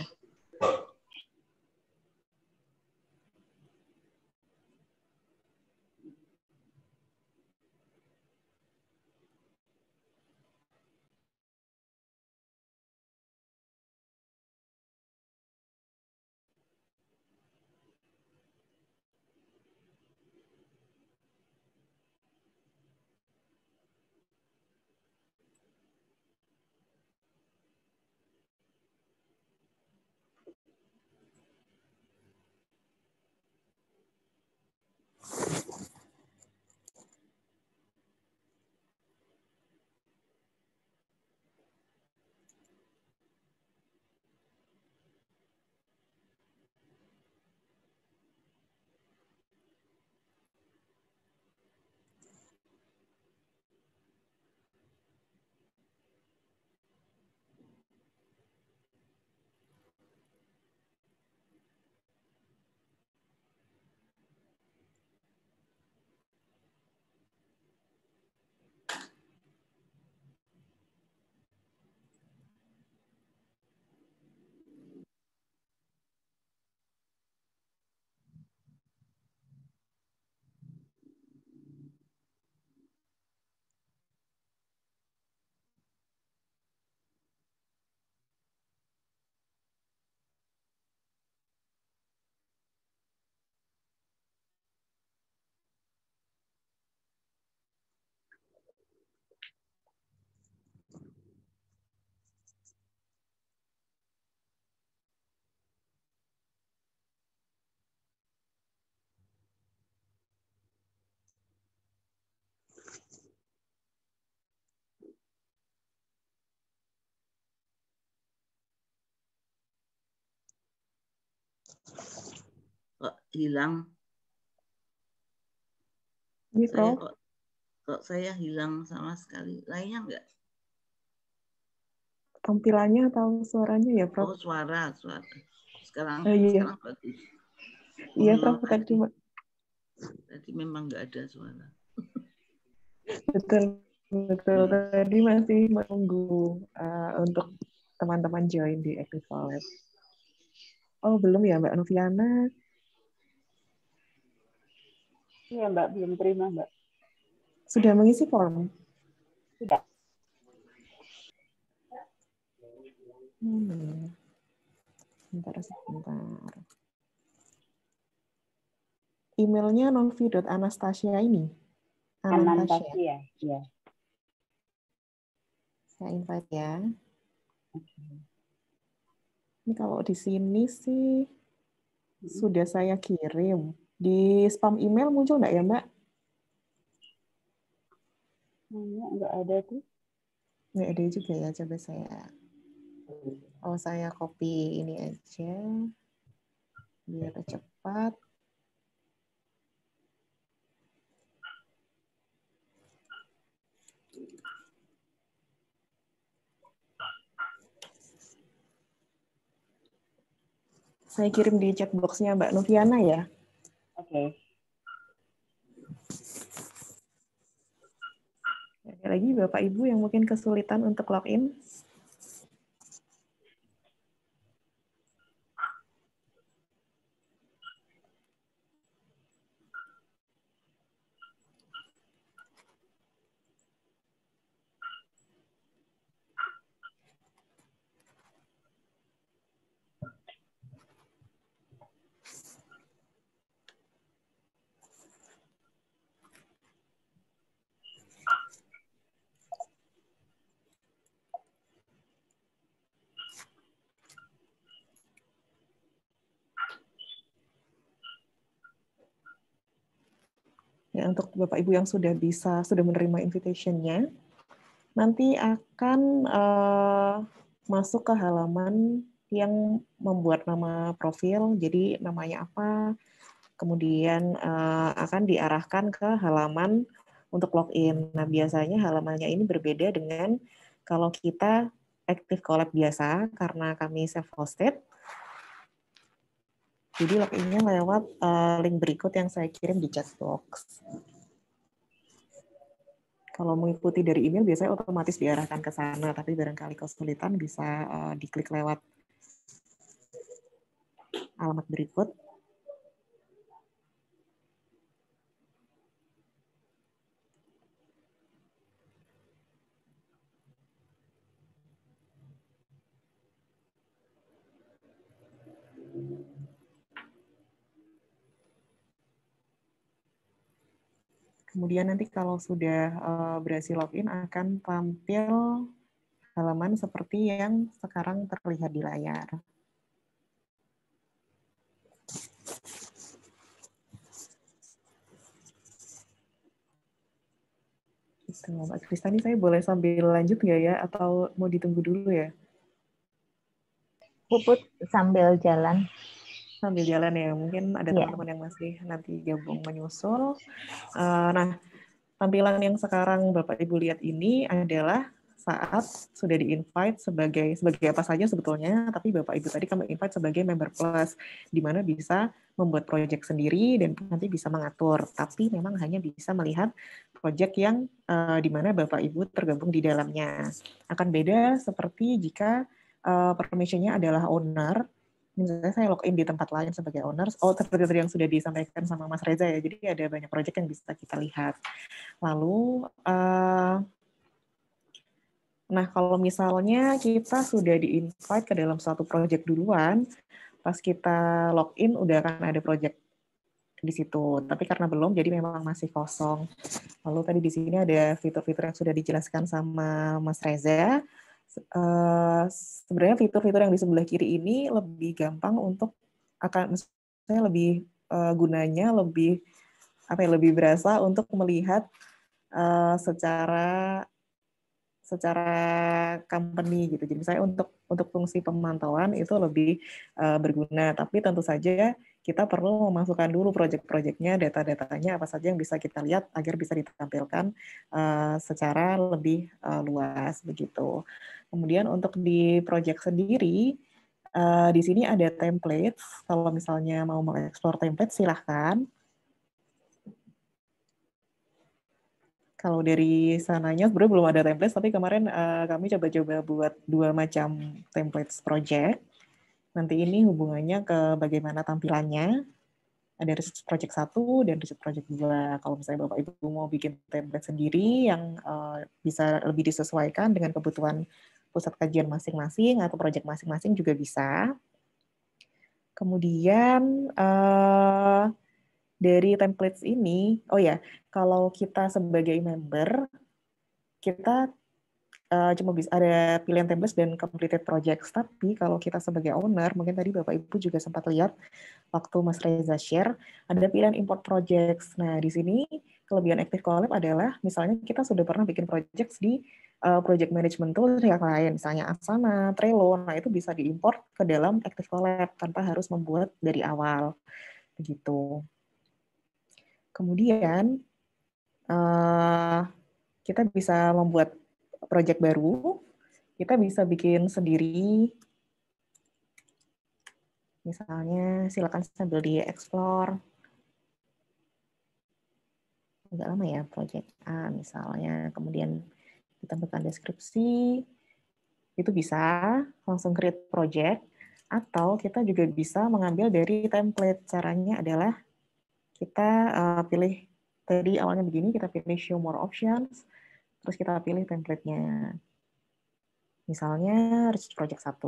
Kok hilang? Ini Saya Prof, kok saya hilang sama sekali. Lainnya enggak? tampilannya atau suaranya ya Prof? Oh, suara. Sekarang Iya, bagus. iya Oh, Prof, tadi memang enggak ada suara. betul, tadi masih menunggu untuk teman-teman join di Active Lab. Oh, belum ya Mbak Noviana? Iya Mbak, belum terima Mbak. Sudah mengisi form? Tidak. Sebentar. Emailnya novi.anastasia ini. Anastasia, ya. Saya invite ya. Ini kalau di sini sih sudah saya kirim. Di spam email muncul nggak ya Mbak? Enggak ada tuh. Nggak ada juga ya. Coba saya copy ini aja biar cepat. Saya kirim di chat box-nya Mbak Noviana ya. Oke. Ada lagi Bapak Ibu yang mungkin kesulitan untuk login? Ya, untuk Bapak Ibu yang sudah menerima invitation-nya, nanti akan masuk ke halaman yang membuat nama profil, jadi namanya apa, kemudian akan diarahkan ke halaman untuk login. Nah, biasanya halamannya ini berbeda dengan kalau kita Active Collab biasa karena kami self-hosted. Jadi login-nya lewat link berikut yang saya kirim di chat box. Kalau mengikuti dari email biasanya otomatis diarahkan ke sana, tapi barangkali kesulitan bisa diklik lewat alamat berikut. Kemudian nanti kalau sudah berhasil login akan tampil halaman seperti yang sekarang terlihat di layar. Gitu, Mbak Krista, ini saya boleh sambil lanjut nggak ya? Atau mau ditunggu dulu ya? Puput sambil jalan. Sambil jalan ya, mungkin ada teman-teman yang masih nanti gabung menyusul. Nah, tampilan yang sekarang Bapak Ibu lihat ini adalah saat sudah di-invite sebagai apa saja sebetulnya, tapi Bapak Ibu tadi kami invite sebagai member plus, di mana bisa membuat proyek sendiri dan nanti bisa mengatur, tapi memang hanya bisa melihat proyek yang di mana Bapak Ibu tergabung di dalamnya. Akan beda seperti jika permission-nya adalah owner. Misalnya saya login di tempat lain sebagai owners, seperti yang sudah disampaikan sama Mas Reza ya, jadi ada banyak proyek yang bisa kita lihat. Lalu, nah kalau misalnya kita sudah di-invite ke dalam suatu proyek duluan, pas kita login udah akan ada proyek di situ, tapi karena belum, jadi memang masih kosong. Lalu tadi di sini ada fitur-fitur yang sudah dijelaskan sama Mas Reza. Sebenarnya fitur-fitur yang di sebelah kiri ini lebih gampang untuk saya lebih gunanya lebih lebih berasa untuk melihat secara company gitu. Jadi saya untuk fungsi pemantauan itu lebih berguna, tapi tentu saja kita perlu memasukkan dulu proyek-proyeknya, data-datanya apa saja yang bisa kita lihat agar bisa ditampilkan secara lebih luas begitu. Kemudian untuk di proyek sendiri, di sini ada template. Kalau misalnya mau mengeksplor template, silahkan. Kalau dari sananya sebenarnya belum ada template, tapi kemarin kami coba-coba buat 2 macam templates project. Nanti ini hubungannya ke bagaimana tampilannya. Ada research project 1 dan research project 2. Kalau misalnya Bapak Ibu mau bikin template sendiri yang bisa lebih disesuaikan dengan kebutuhan pusat kajian masing-masing atau project masing-masing juga bisa. Kemudian dari templates ini, kalau kita sebagai member, kita cuma bisa ada pilihan templates dan completed projects. Tapi kalau kita sebagai owner, mungkin tadi Bapak Ibu juga sempat lihat waktu Mas Reza share, ada pilihan import projects. Nah, di sini kelebihan Active Collab adalah misalnya kita sudah pernah bikin projects di project management tool yang lain, misalnya Asana, Trello, nah itu bisa diimport ke dalam Active Collab tanpa harus membuat dari awal. Begitu. Kemudian, kita bisa membuat project baru, kita bisa bikin sendiri. Misalnya, silakan sambil di-explore. Agak lama ya, project A misalnya. Kemudian ditambahkan deskripsi, itu bisa langsung create project, atau kita juga bisa mengambil dari template. Caranya adalah kita pilih, tadi awalnya begini, kita pilih show more options, terus kita pilih template-nya. Misalnya research project 1.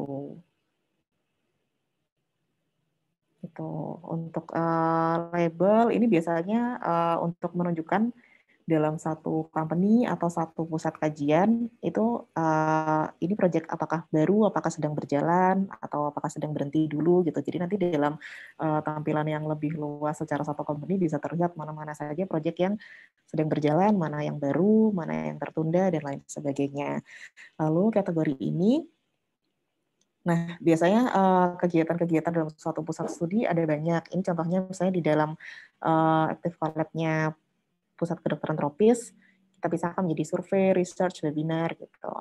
Itu untuk label ini biasanya untuk menunjukkan dalam satu company atau satu pusat kajian itu ini proyek apakah baru, apakah sedang berjalan, atau apakah sedang berhenti dulu gitu. Jadi nanti dalam tampilan yang lebih luas secara satu company bisa terlihat mana-mana saja proyek yang sedang berjalan, mana yang baru, mana yang tertunda, dan lain sebagainya. Lalu kategori ini, nah biasanya kegiatan-kegiatan dalam suatu pusat studi ada banyak. Ini contohnya misalnya di dalam Active Collab-nya Pusat Kedokteran Tropis, kita pisahkan menjadi survei, research, webinar, gitu.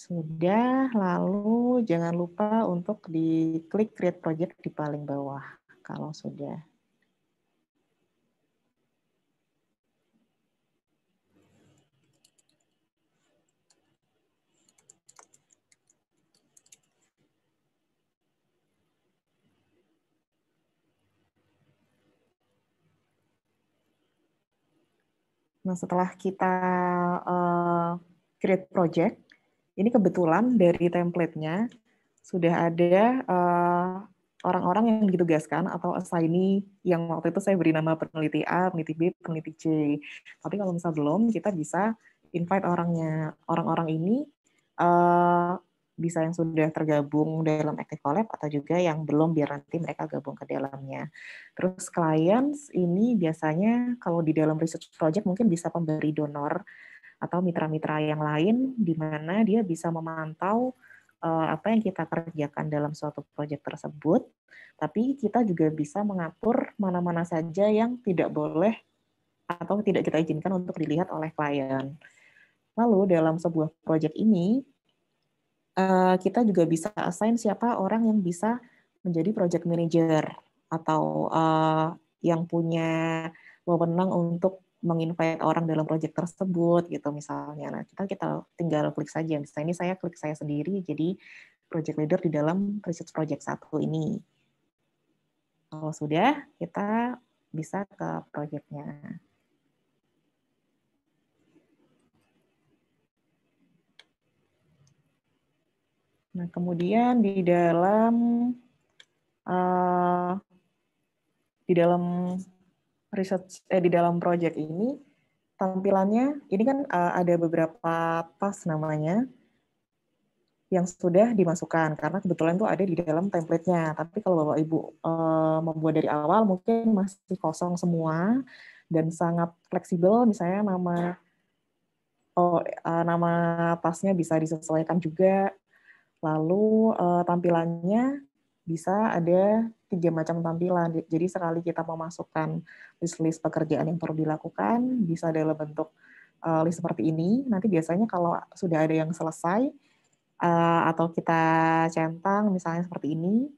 Sudah, lalu jangan lupa untuk diklik create project di paling bawah kalau sudah. Nah, setelah kita create project, ini kebetulan dari template-nya sudah ada orang-orang yang ditugaskan atau assignee yang waktu itu saya beri nama peneliti A, peneliti B, peneliti C. Tapi kalau misalnya belum, kita bisa invite orangnya. Orang-orang ini bisa yang sudah tergabung dalam Active Collab atau juga yang belum biar nanti mereka gabung ke dalamnya. Terus clients ini biasanya kalau di dalam research project mungkin bisa pemberi donor atau mitra-mitra yang lain di mana dia bisa memantau apa yang kita kerjakan dalam suatu proyek tersebut, tapi kita juga bisa mengatur mana-mana saja yang tidak boleh atau tidak kita izinkan untuk dilihat oleh klien. Lalu dalam sebuah proyek ini, kita juga bisa assign siapa orang yang bisa menjadi project manager atau yang punya wewenang untuk menginvite orang dalam proyek tersebut gitu misalnya. Nah, kita tinggal klik saja. Misalnya ini saya klik saya sendiri jadi project leader di dalam research project 1 ini. Kalau sudah, kita bisa ke proyeknya. Nah, kemudian di dalam research di dalam project ini tampilannya ini kan ada beberapa task namanya yang sudah dimasukkan karena kebetulan itu ada di dalam template-nya. Tapi kalau Bapak Ibu membuat dari awal mungkin masih kosong semua dan sangat fleksibel, misalnya nama tasknya bisa disesuaikan juga. Lalu tampilannya bisa ada 3 macam tampilan. Jadi sekali kita memasukkan list-list pekerjaan yang perlu dilakukan, bisa dalam bentuk list seperti ini. Nanti biasanya kalau sudah ada yang selesai, atau kita centang misalnya seperti ini,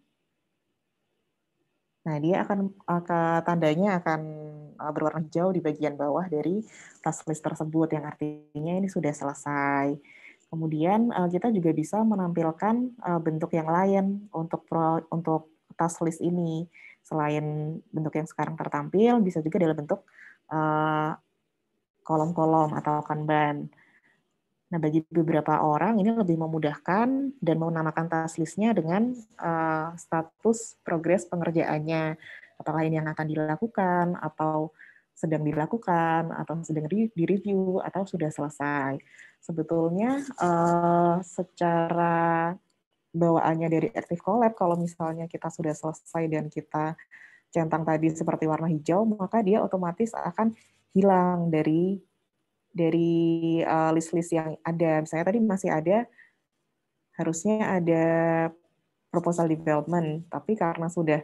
nah dia akan tandanya akan berwarna hijau di bagian bawah dari task list tersebut, yang artinya ini sudah selesai. Kemudian kita juga bisa menampilkan bentuk yang lain untuk task list ini. Selain bentuk yang sekarang tertampil, bisa juga dalam bentuk kolom-kolom atau Kanban. Nah, bagi beberapa orang ini lebih memudahkan dan menamakan task list-nya dengan status progres pengerjaannya. Apakah ini yang akan dilakukan, atau sedang dilakukan, atau sedang direview, atau sudah selesai. Sebetulnya secara bawaannya dari Active Collab, kalau misalnya kita sudah selesai dan kita centang tadi seperti warna hijau, maka dia otomatis akan hilang dari list-list yang ada. Misalnya tadi masih ada, harusnya ada proposal development, tapi karena sudah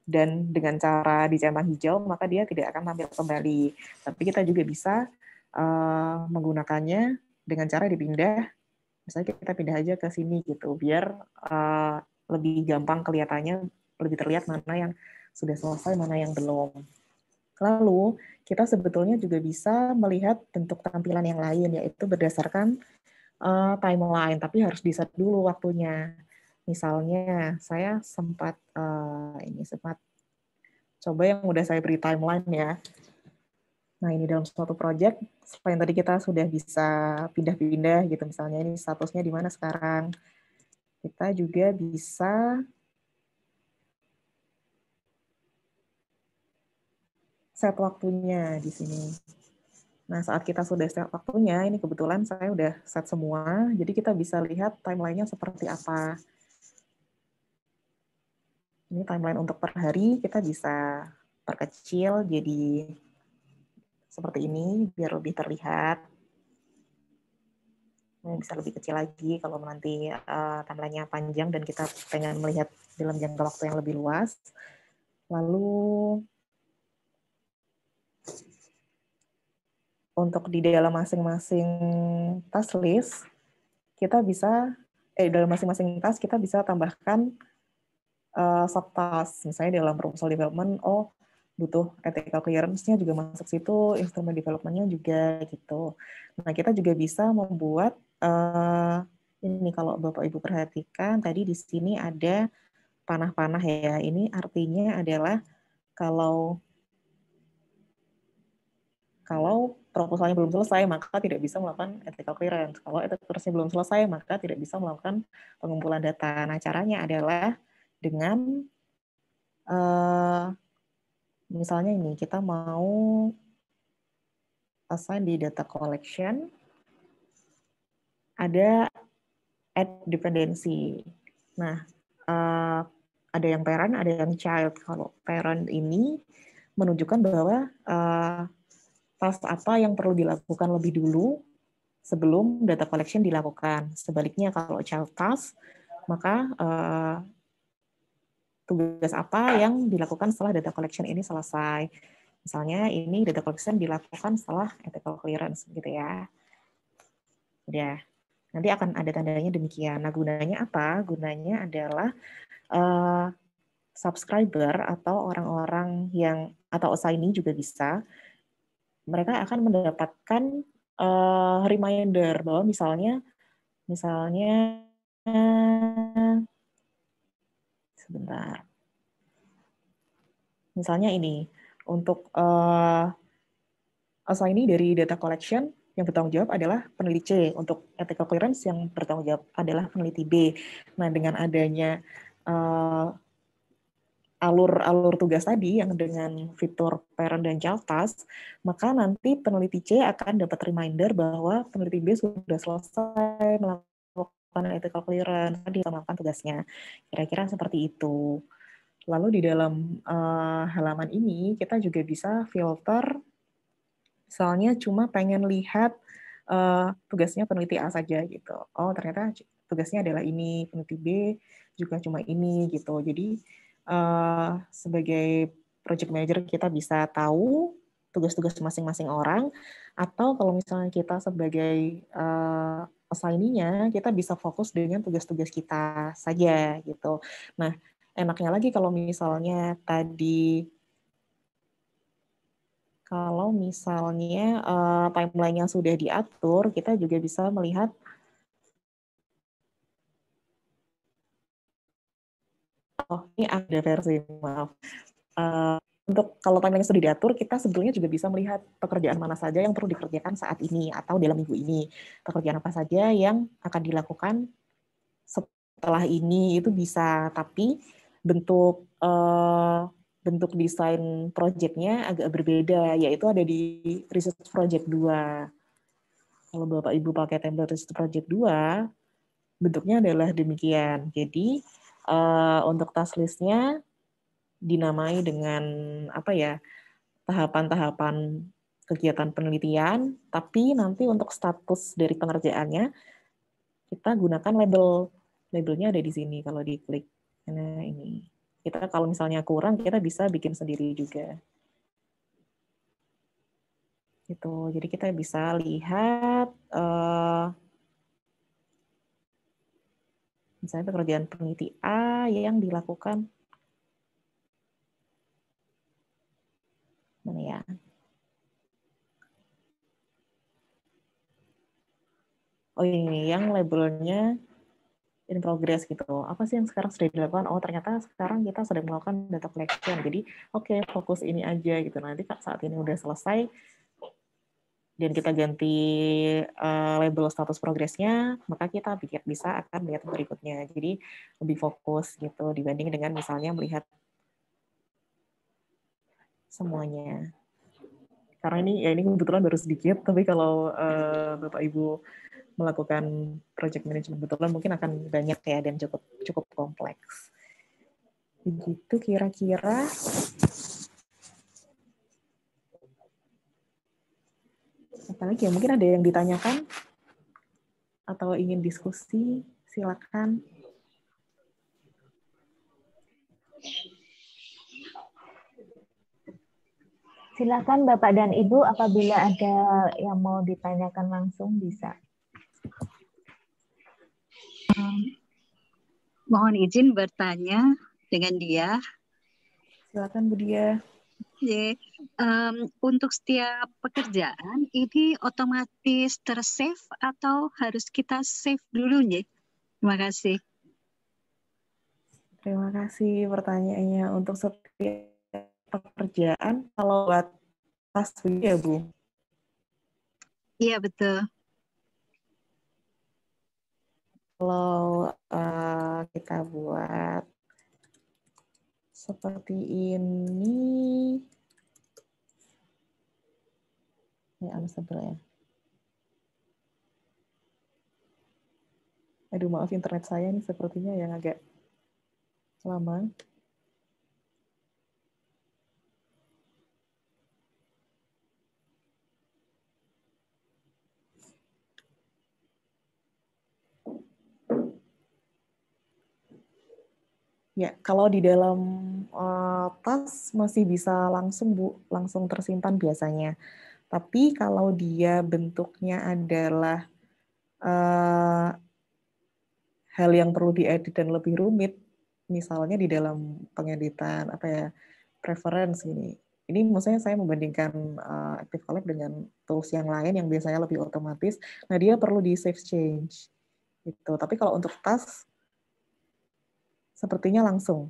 dan dengan cara dicentang hijau, maka dia tidak akan tampil kembali. Tapi kita juga bisa menggunakannya dengan cara dipindah, misalnya kita pindah aja ke sini gitu, biar lebih gampang kelihatannya, lebih terlihat mana yang sudah selesai, mana yang belum. Lalu, kita sebetulnya juga bisa melihat bentuk tampilan yang lain, yaitu berdasarkan timeline, tapi harus di-set dulu waktunya. Misalnya, saya sempat coba yang udah saya beri timeline ya. Nah, ini dalam suatu project, selain tadi kita sudah bisa pindah-pindah gitu, misalnya ini statusnya di mana sekarang. Kita juga bisa set waktunya di sini. Nah, saat kita sudah set waktunya, ini kebetulan saya udah set semua, jadi kita bisa lihat timeline-nya seperti apa. Ini timeline untuk per hari, kita bisa perkecil jadi seperti ini, biar lebih terlihat. Ini bisa lebih kecil lagi kalau nanti timeline-nya panjang dan kita pengen melihat dalam jangka waktu yang lebih luas. Lalu, untuk di dalam masing-masing task list, kita bisa dalam masing-masing task kita bisa tambahkan subtask. Misalnya dalam proposal development, butuh ethical clearance-nya juga masuk situ, instrument development-nya juga gitu. Nah, kita juga bisa membuat ini kalau Bapak Ibu perhatikan tadi di sini ada panah-panah ya. Ini artinya adalah kalau proposalnya belum selesai, maka tidak bisa melakukan ethical clearance. Kalau ethical clearance-nya belum selesai, maka tidak bisa melakukan pengumpulan data. Nah, caranya adalah dengan misalnya ini, kita mau assign di data collection, ada add dependency. Nah, ada yang parent, ada yang child. Kalau parent ini menunjukkan bahwa task apa yang perlu dilakukan lebih dulu sebelum data collection dilakukan. Sebaliknya kalau child task, maka tugas apa yang dilakukan setelah data collection ini selesai. Misalnya ini data collection dilakukan setelah ethical clearance gitu ya. Udah. Nanti akan ada tandanya demikian. Nah, gunanya apa? Gunanya adalah subscriber atau orang-orang yang atau assignee juga bisa, mereka akan mendapatkan reminder bahwa misalnya sebentar. Misalnya ini untuk assignee dari data collection yang bertanggung jawab adalah peneliti C, untuk ethical clearance yang bertanggung jawab adalah peneliti B. Nah, dengan adanya alur tugas tadi yang dengan fitur parent dan child task, maka nanti peneliti C akan dapat reminder bahwa peneliti B sudah selesai melakukan ethical clearance, dia melakukan tugasnya. Kira-kira seperti itu. Lalu di dalam halaman ini kita juga bisa filter, misalnya cuma pengen lihat tugasnya peneliti A saja gitu. Oh, ternyata tugasnya adalah ini, peneliti B juga cuma ini gitu. Jadi sebagai project manager kita bisa tahu tugas-tugas masing-masing orang, atau kalau misalnya kita sebagai assignee-nya, kita bisa fokus dengan tugas-tugas kita saja gitu. Nah, enaknya lagi kalau misalnya timeline-nya sudah diatur, kita juga bisa melihat ini ada versi, maaf. Untuk kalau timeline sudah diatur, kita sebetulnya juga bisa melihat pekerjaan mana saja yang perlu dikerjakan saat ini atau dalam minggu ini. Pekerjaan apa saja yang akan dilakukan setelah ini itu bisa, tapi bentuk desain project-nya agak berbeda, yaitu ada di Research Project 2. Kalau Bapak Ibu pakai template Research Project 2, bentuknya adalah demikian. Jadi untuk task list-nya dinamai dengan tahapan-tahapan kegiatan penelitian, tapi nanti untuk status dari pengerjaannya kita gunakan labelnya ada di sini kalau diklik. Nah, ini kita kalau misalnya kurang kita bisa bikin sendiri juga. Gitu. Jadi kita bisa lihat misalnya pekerjaan peneliti A yang dilakukan mana ya? Oh, ini yang labelnya in progress gitu. Apa sih yang sekarang sudah dilakukan? Oh, ternyata sekarang kita sedang melakukan data collection. Jadi, oke, fokus ini aja gitu. Nanti saat ini udah selesai dan kita ganti label status progresnya, maka kita bisa akan melihat berikutnya. Jadi lebih fokus gitu dibanding dengan misalnya melihat semuanya. Karena ini kebetulan baru sedikit, tapi kalau Bapak Ibu melakukan project management betulan mungkin akan banyak ya dan cukup kompleks. Begitu kira-kira. Apalagi ya, mungkin ada yang ditanyakan atau ingin diskusi, silakan. Silakan Bapak dan Ibu, apabila ada yang mau ditanyakan langsung bisa. Mohon izin bertanya dengan dia. Silakan Bu Dia. Untuk setiap pekerjaan ini otomatis tersave atau harus kita save dulu nih? Terima kasih. Terima kasih pertanyaannya. Untuk setiap pekerjaan, kalau buat tas ya Bu? Iya betul. Kalau kita buat seperti ini, ya Unstable ya. Aduh maaf internet saya nih sepertinya yang agak lama. Ya, kalau di dalam tas masih bisa langsung Bu, langsung tersimpan biasanya. Tapi kalau dia bentuknya adalah hal yang perlu diedit dan lebih rumit, misalnya di dalam pengeditan preference gini. Ini maksudnya saya membandingkan Active Collab dengan tools yang lain yang biasanya lebih otomatis. Nah, dia perlu di save change gitu. Tapi kalau untuk tas sepertinya langsung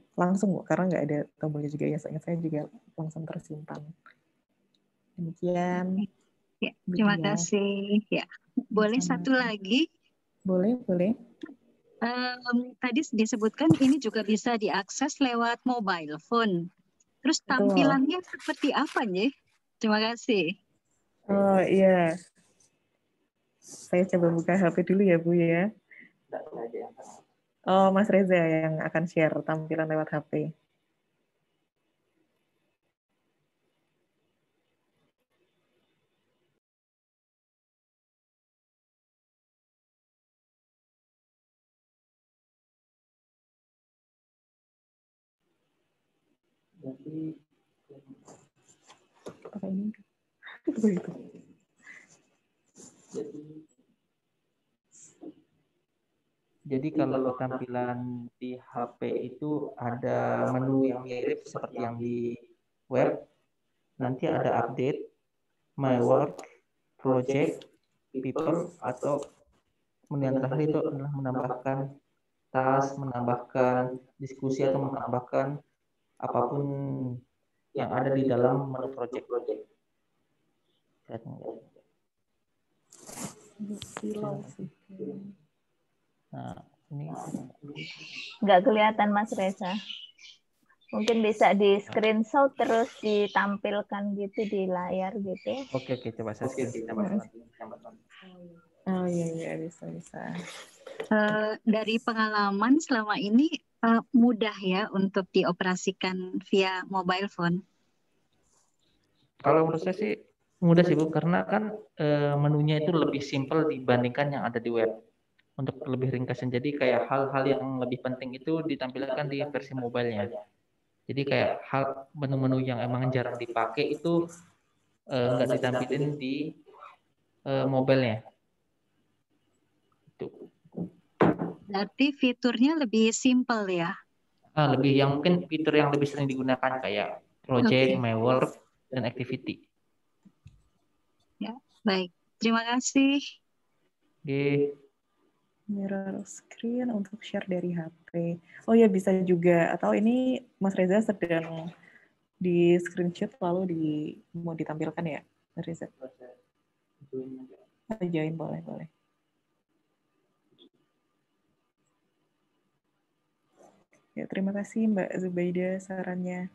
karena nggak ada tombolnya juga ya. Saya juga langsung tersimpan. Demikian. Ya, terima kasih. Ya, boleh satu lagi? Boleh. Tadi disebutkan ini juga bisa diakses lewat mobile phone. Terus tampilannya seperti apa nih? Terima kasih. Oh iya. Saya coba buka HP dulu ya Bu ya. Oh Mas Reza yang akan share tampilan lewat HP. Apa ini? Itu. Jadi kalau tampilan di HP itu ada menu yang mirip seperti yang di web. Nanti ada update, my work, project, people, atau menu yang terakhir itu adalah menambahkan task, menambahkan diskusi, atau menambahkan apapun yang ada di dalam menu project. Nah, ini nggak kelihatan Mas Reza. Mungkin bisa di screenshot terus ditampilkan gitu di layar gitu. Oke, coba saya screenshot. Oh iya bisa. Dari pengalaman selama ini mudah ya untuk dioperasikan via mobile phone. Kalau menurut saya sih mudah sih Bu, karena kan menunya itu lebih simpel dibandingkan yang ada di web. Untuk lebih ringkasan, jadi kayak hal-hal yang lebih penting itu ditampilkan di versi mobilenya. Jadi kayak hal menu-menu yang emang jarang dipakai itu nggak ditampilin di mobilenya. Berarti fiturnya lebih simple ya? Lebih yang mungkin fitur yang lebih sering digunakan kayak project, my work, dan activity. Ya, baik. Terima kasih. Mirror screen untuk share dari HP. Oh ya bisa juga. Atau ini Mas Reza sedang di screenshot lalu mau ditampilkan ya, Mas Reza? Join boleh. Ya, terima kasih Mbak Zubaida sarannya.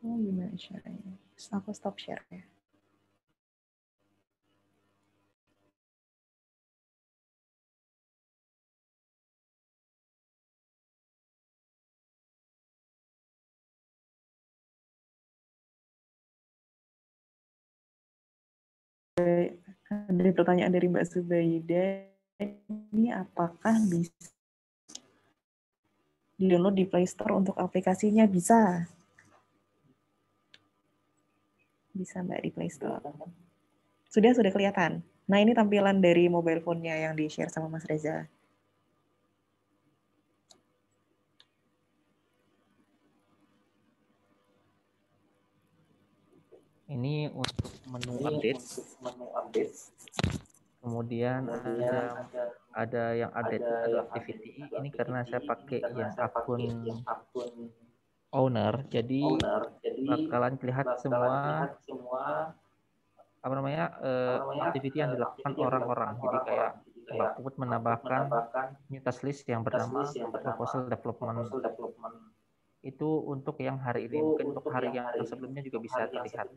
Oh gimana caranya? Aku stop share ya. Ada pertanyaan dari Mbak Subaida, ini apakah bisa di-download di Play Store untuk aplikasinya? Bisa. Bisa Mbak di Play Store. Sudah kelihatan. Nah, ini tampilan dari mobile phone-nya yang di-share sama Mas Reza. Ini untuk menu update. Kemudian ada yang update menu activity. Ini karena saya pakai yang akun owner, jadi bakalan terlihat semua activity yang dilakukan orang-orang. Jadi kayak Mbak Puput menambahkan new task list yang bernama proposal development. Itu untuk yang hari ini. Mungkin untuk hari yang sebelumnya juga bisa terlihat.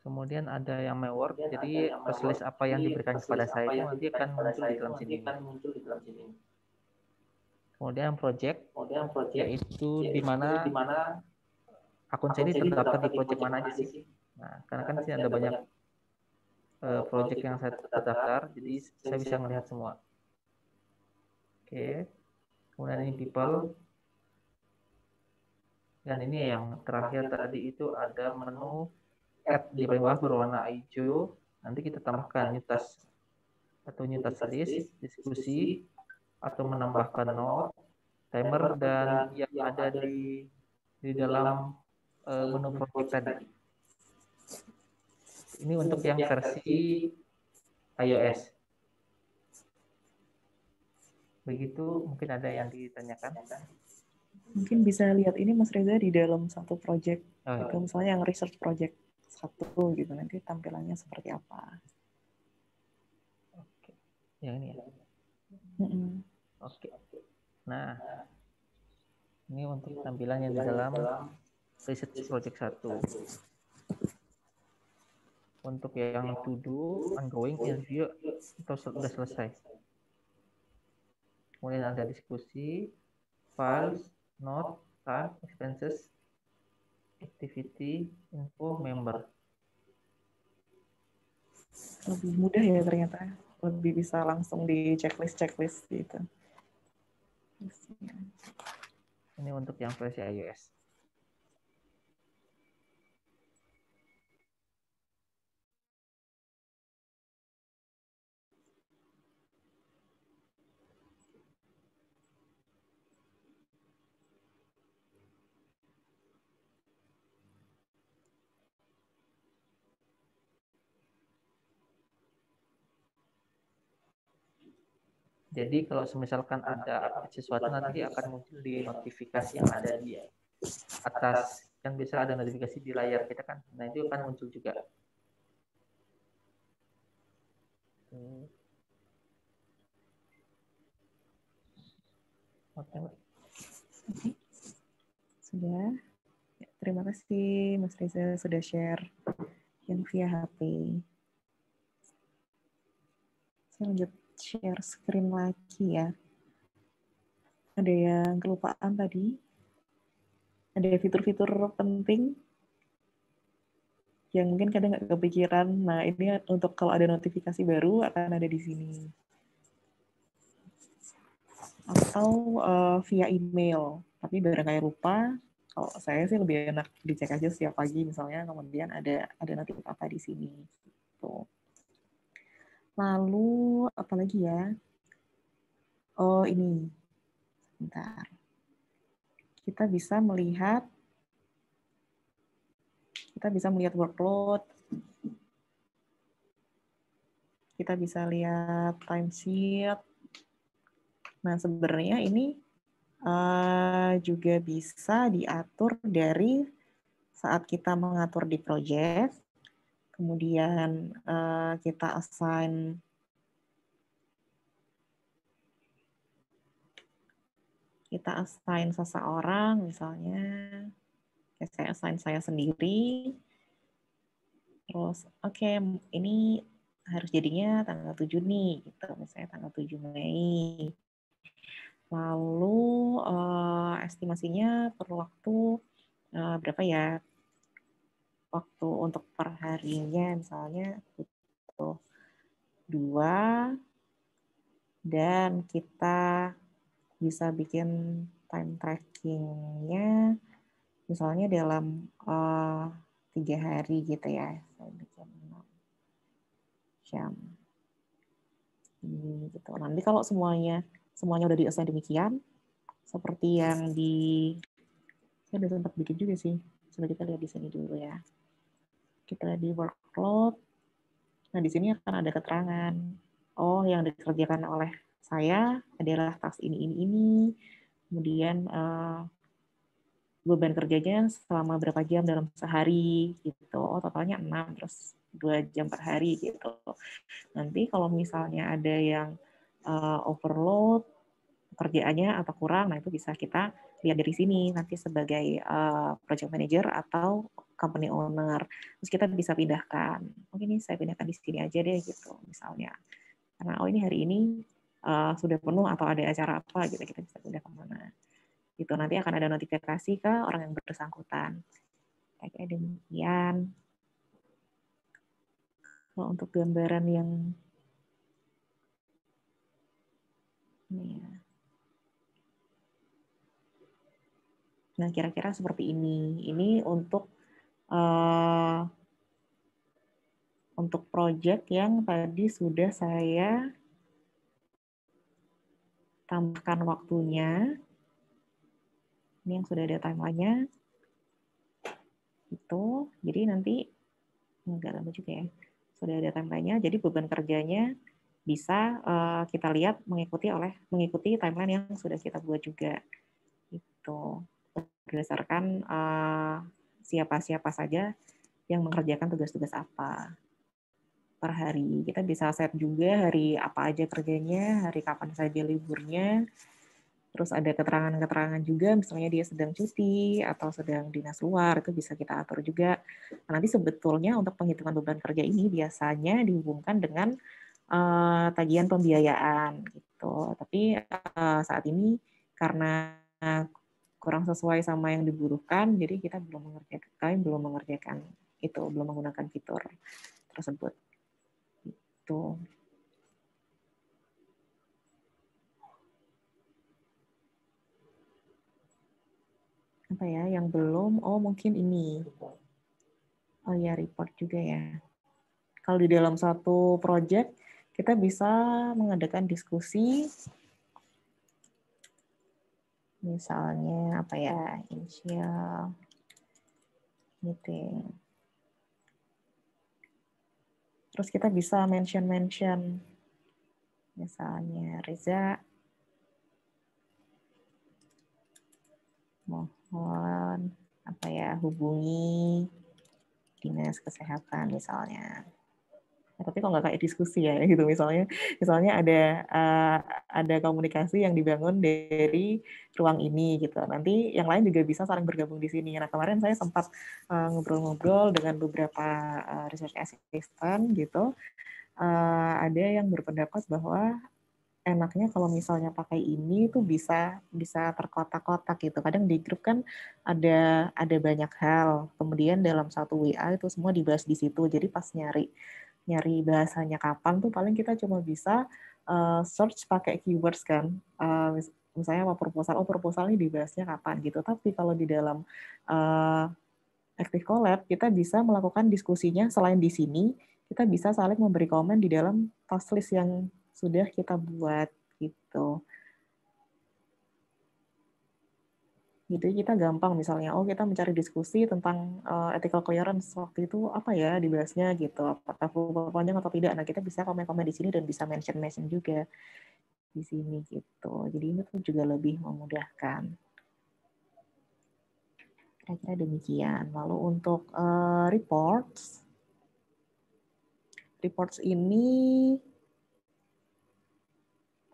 Kemudian ada yang my work, jadi task list apa yang diberikan kepada saya itu nanti akan muncul di dalam sini. Kemudian project, yaitu di mana akun saya ini terdaftar di project mana aja sih. Nah, karena kan di sini ada banyak project yang saya terdaftar, jadi saya bisa melihat semua. Oke. Kemudian ini people. Dan ini yang terakhir tadi itu ada menu add di paling bawah berwarna hijau. Nanti kita tambahkan new task atau new task list, diskusi, atau menambahkan note, timer, dan yang ada di dalam menu project tadi. Ini untuk yang versi iOS. Begitu, mungkin ada yang ditanyakan. Mungkin bisa lihat ini Mas Reza di dalam satu project. Itu misalnya yang research project 1 gitu, nanti tampilannya seperti apa. Oke. Yang ini ya. Oke. Nah, ini untuk tampilannya di dalam research project 1. Untuk yang to do, ongoing, interview, itu sudah selesai. Kemudian ada diskusi, files, note, time, expenses, activity, info, member. Lebih mudah ya ternyata. Lebih bisa langsung di checklist gitu. Ini untuk yang versi iOS. Jadi kalau misalkan ada update sesuatu nanti akan muncul di notifikasi yang ada di atas. Kan bisa ada notifikasi di layar kita kan. Nah itu akan muncul juga. Oke. Sudah. Ya, terima kasih Mas Reza sudah share yang via HP. Saya lanjut share screen lagi ya. Ada yang kelupaan tadi. Ada fitur-fitur penting yang mungkin kadang nggak kepikiran. Nah, ini untuk kalau ada notifikasi baru akan ada di sini. Atau via email. Tapi barangkali lupa, kalau saya sih lebih enak dicek aja setiap pagi misalnya, kemudian ada notif apa di sini. Gitu. Lalu apa lagi ya? Oh ini, bentar. Kita bisa melihat workload. Kita bisa lihat timesheet. Nah sebenarnya ini juga bisa diatur dari saat kita mengatur di project. Kemudian kita assign seseorang, misalnya saya assign saya sendiri. Terus oke, ini harus jadinya tanggal 7 nih, gitu. Misalnya tanggal 7 Mei. Lalu estimasinya perlu waktu berapa ya? waktu untuk perharinya misalnya butuh 2, dan kita bisa bikin time trackingnya misalnya dalam 3 hari gitu ya. Saya bikin 6 jam. Ini gitu. Nanti kalau semuanya udah di-assign demikian, seperti yang saya udah sempat bikin juga sih. Coba kita lihat di sini dulu ya. Kita di workload. Nah, di sini akan ada keterangan. Oh, yang dikerjakan oleh saya adalah task ini. Kemudian beban kerjanya selama berapa jam dalam sehari gitu. Oh, totalnya 6, terus 2 jam per hari gitu. Nanti kalau misalnya ada yang overload kerjaannya atau kurang, nah itu bisa kita lihat dari sini nanti sebagai project manager atau company owner. Terus kita bisa pindahkan. Oke, ini saya pindahkan di sini aja deh gitu misalnya. Karena ini hari ini sudah penuh atau ada acara apa gitu, kita bisa pindah ke mana. Itu nanti akan ada notifikasi ke orang yang bersangkutan. Kayak demikian. Kalau untuk gambaran yang ini ya. Nah, kira-kira seperti ini. Ini untuk project yang tadi sudah saya tambahkan waktunya. Ini yang sudah ada timeline-nya. Itu. Jadi nanti enggak lama juga ya. Sudah ada timeline-nya. Jadi beban kerjanya bisa kita lihat mengikuti timeline yang sudah kita buat juga. Itu berdasarkan siapa-siapa saja yang mengerjakan tugas-tugas apa per hari. Kita bisa set juga hari apa aja kerjanya, hari kapan saja liburnya. Terus ada keterangan-keterangan juga, misalnya dia sedang cuti atau sedang dinas luar, itu bisa kita atur juga. Nah, nanti sebetulnya untuk penghitungan beban kerja ini biasanya dihubungkan dengan tagihan pembiayaan gitu. Tapi saat ini karena kurang sesuai sama yang dibutuhkan, jadi kami belum mengerjakan itu, belum menggunakan fitur tersebut. Itu. Apa ya yang belum? Oh, mungkin ini. Oh ya, report juga ya. Kalau di dalam satu project, kita bisa mengadakan diskusi. Misalnya apa ya, initial meeting. Terus kita bisa mention. Misalnya Reza, mohon hubungi dinas kesehatan misalnya. Nah, tapi kok nggak kayak diskusi ya gitu, misalnya ada komunikasi yang dibangun dari ruang ini gitu. Nanti yang lain juga bisa saling bergabung di sini. Nah, kemarin saya sempat ngobrol-ngobrol dengan beberapa research assistant gitu. Ada yang berpendapat bahwa enaknya kalau misalnya pakai ini tuh bisa terkotak-kotak gitu. Kadang di grup kan ada banyak hal. Kemudian dalam satu WA itu semua dibahas di situ. Jadi pas nyari bahasanya kapan tuh paling kita cuma bisa search pakai keywords kan. Misalnya proposal ini dibahasnya kapan gitu. Tapi kalau di dalam Active Collab kita bisa melakukan diskusinya selain di sini, kita bisa saling memberi komen di dalam task list yang sudah kita buat gitu. Jadi kita gampang misalnya, kita mencari diskusi tentang ethical clearance waktu itu apa ya dibahasnya gitu, apakah panjang atau tidak. Nah, kita bisa komen-komen di sini dan bisa mention juga di sini gitu. Jadi ini tuh juga lebih memudahkan. Kira-kira demikian. Lalu untuk reports ini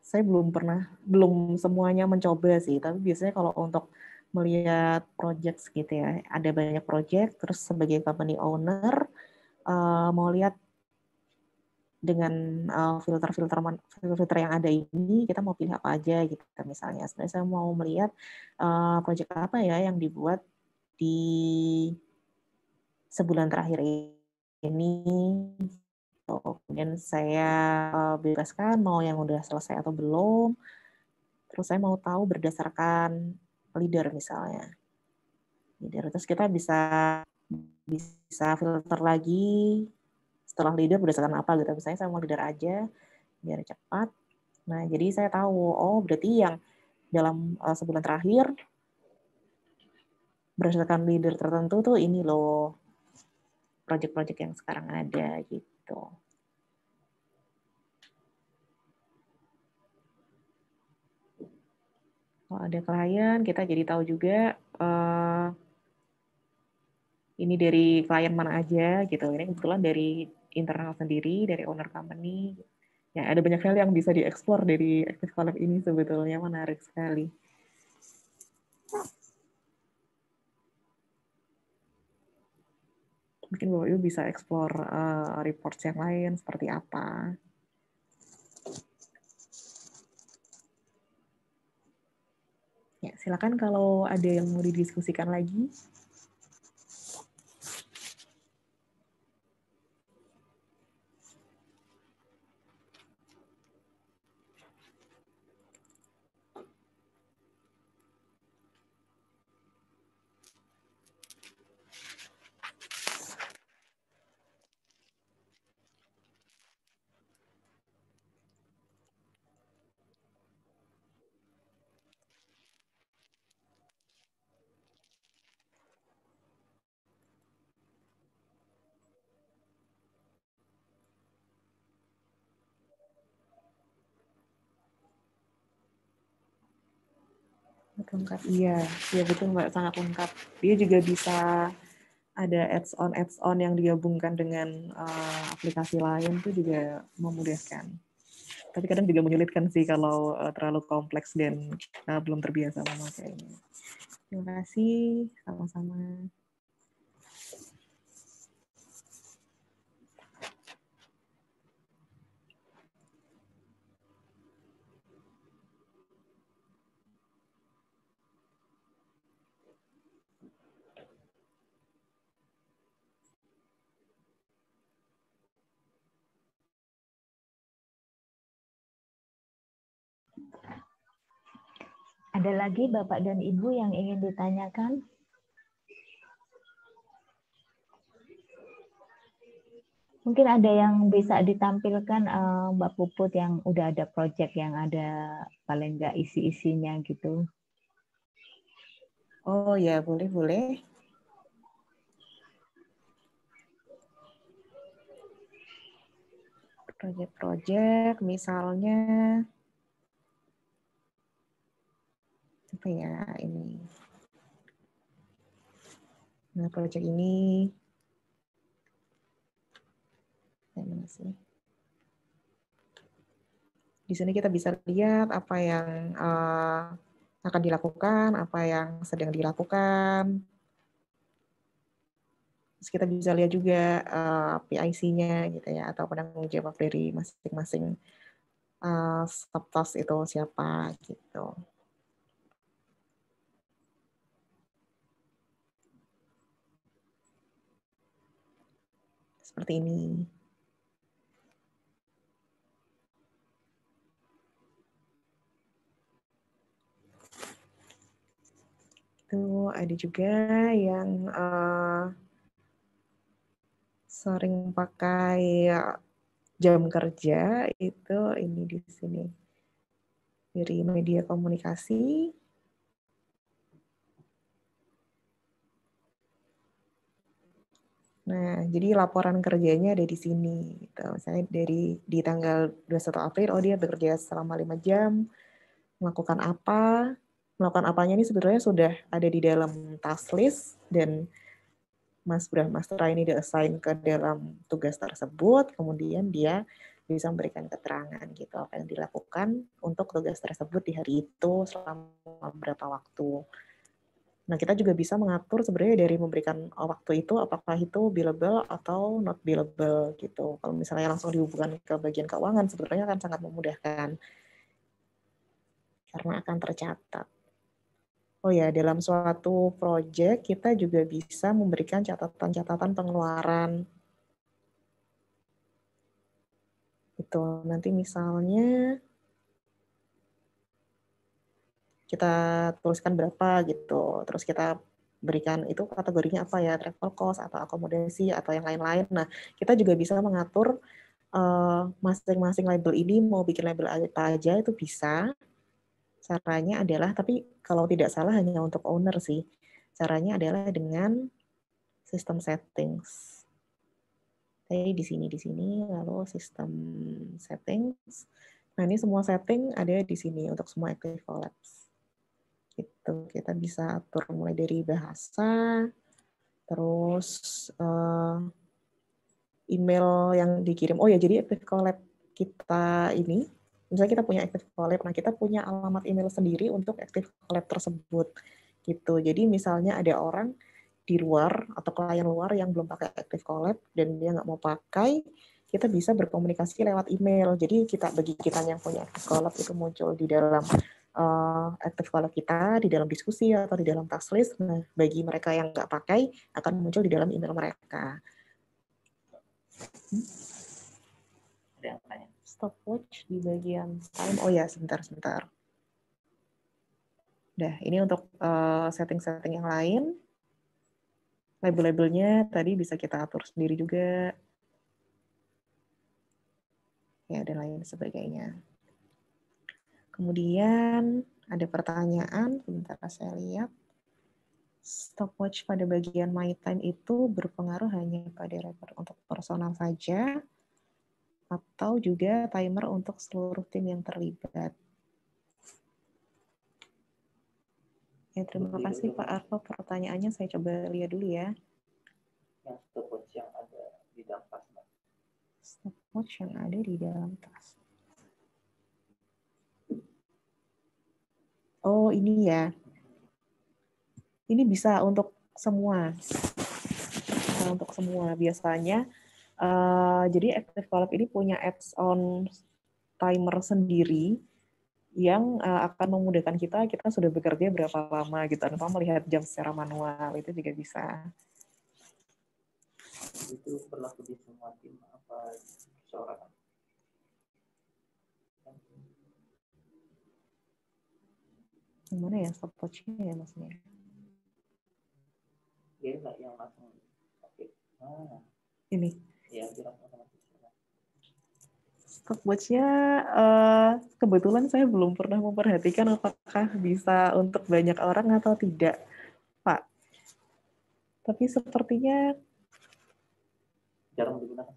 saya belum semuanya mencoba sih, tapi biasanya kalau untuk melihat project gitu ya, ada banyak project, terus sebagai company owner mau lihat dengan filter yang ada ini, kita mau pilih apa aja gitu. Misalnya sebenarnya saya mau melihat project apa ya yang dibuat di sebulan terakhir ini. Kemudian saya bebaskan mau yang udah selesai atau belum. Terus saya mau tahu berdasarkan leader misalnya. Leader, terus kita bisa filter lagi setelah leader berdasarkan apa gitu. Misalnya saya mau leader aja biar cepat. Nah, jadi saya tahu, oh berarti yang dalam sebulan terakhir berdasarkan leader tertentu tuh ini loh project-project yang sekarang ada gitu. Kalau ada klien, kita jadi tahu juga ini dari klien mana aja gitu. Ini kebetulan dari internal sendiri, dari owner company. Ya, ada banyak hal yang bisa dieksplor dari Active Collab ini sebetulnya, menarik sekali. Mungkin Bapak Ibu bisa eksplor reports yang lain seperti apa. Ya, silakan kalau ada yang mau didiskusikan lagi. Lengkap, iya betul Mbak, sangat lengkap. Dia juga bisa ada add-on yang digabungkan dengan aplikasi lain tuh juga memudahkan. Tapi kadang juga menyulitkan sih kalau terlalu kompleks dan belum terbiasa memakainya. Terima kasih, sama-sama. Ada lagi Bapak dan Ibu yang ingin ditanyakan? Mungkin ada yang bisa ditampilkan Mbak Puput yang udah ada project yang ada paling nggak isi-isinya gitu. Oh ya, boleh. Project-project misalnya apa ya ini. Nah, project ini mana sih? Di sini kita bisa lihat apa yang akan dilakukan, apa yang sedang dilakukan. Terus kita bisa lihat juga PIC-nya gitu ya, atau penanggung jawab dari masing-masing subtask itu siapa gitu. Seperti ini. Itu ada juga yang sering pakai jam kerja itu ini di sini dari media komunikasi. Nah, jadi laporan kerjanya ada di sini. Gitu. Misalnya di tanggal 21 April, oh dia bekerja selama 5 jam, melakukan apa? Melakukan apanya ini sebetulnya sudah ada di dalam task list dan Mas Brahmastra ini di-assign ke dalam tugas tersebut, kemudian dia bisa memberikan keterangan gitu apa yang dilakukan untuk tugas tersebut di hari itu selama berapa waktu. Nah, kita juga bisa mengatur sebenarnya dari memberikan waktu itu apakah itu billable atau not billable gitu. Kalau misalnya langsung dihubungkan ke bagian keuangan sebetulnya akan sangat memudahkan karena akan tercatat. Oh ya, dalam suatu proyek kita juga bisa memberikan catatan-catatan pengeluaran. Itu nanti misalnya kita tuliskan berapa gitu, terus kita berikan itu kategorinya apa ya, travel cost atau akomodasi atau yang lain-lain. Nah, kita juga bisa mengatur masing-masing label ini mau bikin label apa aja itu bisa. Caranya adalah, tapi kalau tidak salah hanya untuk owner sih. Caranya adalah dengan sistem settings. Jadi di sini, lalu sistem settings. Nah, ini semua setting ada di sini untuk semua Active Collabs. Gitu, kita bisa atur mulai dari bahasa, terus email yang dikirim. Oh ya, jadi Active Collab kita ini, misalnya kita punya Active Collab, nah kita punya alamat email sendiri untuk Active Collab tersebut. Gitu. Jadi misalnya ada orang di luar atau klien luar yang belum pakai Active Collab dan dia nggak mau pakai, kita bisa berkomunikasi lewat email. Jadi bagi kita yang punya Active Collab itu muncul di dalam Active Collab kita, di dalam diskusi atau di dalam task list. Nah, bagi mereka yang nggak pakai akan muncul di dalam email mereka. Ada yang tanya. Stopwatch di bagian time. Oh ya, sebentar. Udah, ini untuk setting-setting yang lain. Label-labelnya tadi bisa kita atur sendiri juga. Ya, dan lain sebagainya. Kemudian ada pertanyaan, sebentar saya lihat. Stopwatch pada bagian My Time itu berpengaruh hanya pada record untuk personal saja, atau juga timer untuk seluruh tim yang terlibat. Ya, terima kasih Pak Arto. Pertanyaannya saya coba lihat dulu ya. Yang stopwatch yang ada di dalam tas. Stopwatch yang ada di dalam tas. Oh, ini ya. Ini bisa untuk semua. Untuk semua. Biasanya, jadi Active Collab ini punya add-on timer sendiri yang akan memudahkan kita sudah bekerja berapa lama gitu, tanpa melihat jam secara manual, itu juga bisa. Itu berlaku di semua tim apa seorang? Yang mana ya stopwatch-nya ya maksudnya? Dia nggak yang langsung pakai. Ini. Ya, langsung sama. Stopwatch-nya kebetulan saya belum pernah memperhatikan apakah bisa untuk banyak orang atau tidak, Pak. Tapi sepertinya jarang digunakan.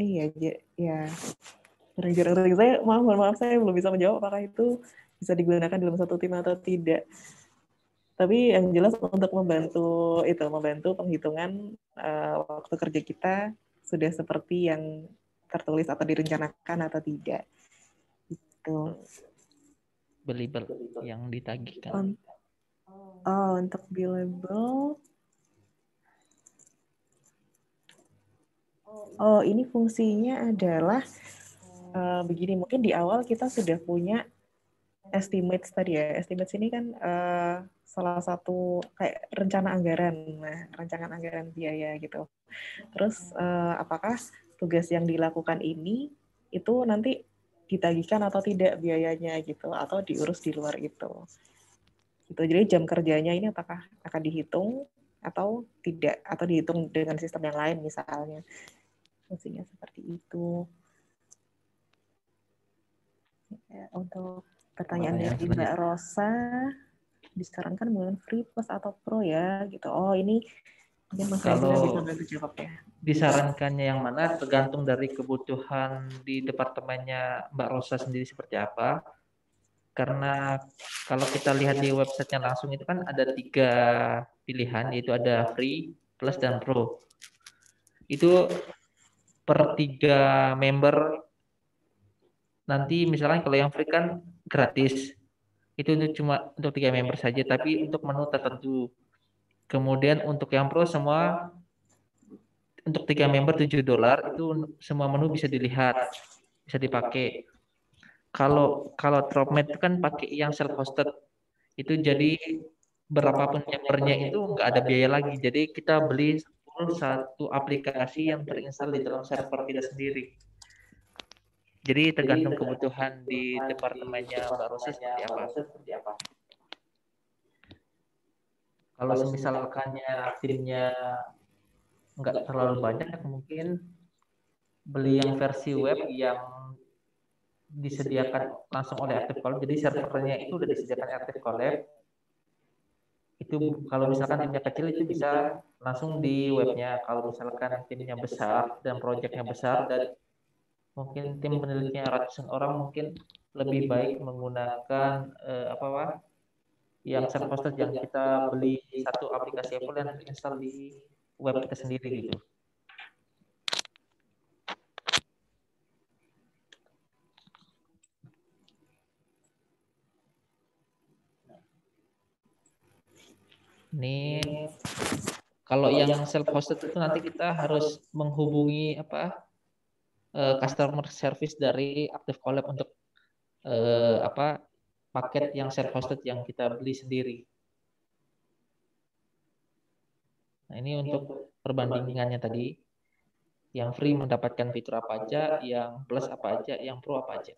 Iya, ya. Jarang-jarang. Maaf, saya belum bisa menjawab apakah itu bisa digunakan dalam satu tim atau tidak. Tapi yang jelas untuk membantu penghitungan waktu kerja kita sudah seperti yang tertulis atau direncanakan atau tidak. Itu. Billable yang ditagihkan. Untuk billable. Ini fungsinya adalah begini. Mungkin di awal kita sudah punya estimates tadi ya. Estimates ini kan salah satu kayak rencana anggaran. Nah, rencana anggaran biaya gitu. Terus apakah tugas yang dilakukan ini itu nanti ditagihkan atau tidak biayanya gitu, atau diurus di luar itu. Gitu. Jadi jam kerjanya ini apakah akan dihitung atau tidak, atau dihitung dengan sistem yang lain misalnya. Fungsinya seperti itu. Ya, untuk pertanyaan dari Mbak Rosa, disarankan menggunakan free plus atau pro ya gitu. Oh, ini mungkin Mas Reza bisa bantu jawab ya. Disarankannya yang mana tergantung dari kebutuhan di departemennya Mbak Rosa sendiri seperti apa. Karena kalau kita lihat di websitenya langsung itu kan ada 3 pilihan, yaitu ada free, plus, dan pro. Itu per 3 member. Nanti misalnya kalau yang free kan gratis. Itu cuma untuk 3 member saja, tapi untuk menu tertentu. Kemudian untuk yang pro semua untuk 3 member $7 itu semua menu bisa dilihat, bisa dipakai. Kalau Dropmed itu kan pakai yang self hosted. Itu jadi berapapun membernya itu nggak ada biaya lagi. Jadi kita beli satu aplikasi yang terinstall di dalam server kita sendiri. Jadi tergantung kebutuhan di departemennya Mbak Rosi seperti apa. Kalau misalkannya timnya nggak terlalu banyak, mungkin beli yang versi web yang disediakan langsung oleh Active Collab. Jadi servernya itu udah disediakan Active Collab. Itu kalau misalkan timnya kecil itu bisa langsung di webnya. Kalau misalkan timnya besar dan proyeknya besar dan mungkin tim penelitinya ratusan orang, mungkin lebih baik menggunakan yang self-hosted yang kita beli satu aplikasi Apple yang terinstall di web kita sendiri gitu. Ini kalau yang self-hosted itu nanti kita harus menghubungi customer service dari Active Collab untuk paket yang self-hosted yang kita beli sendiri. Nah, ini untuk perbandingannya tadi. Yang free mendapatkan fitur apa aja, yang plus apa aja, yang pro apa aja.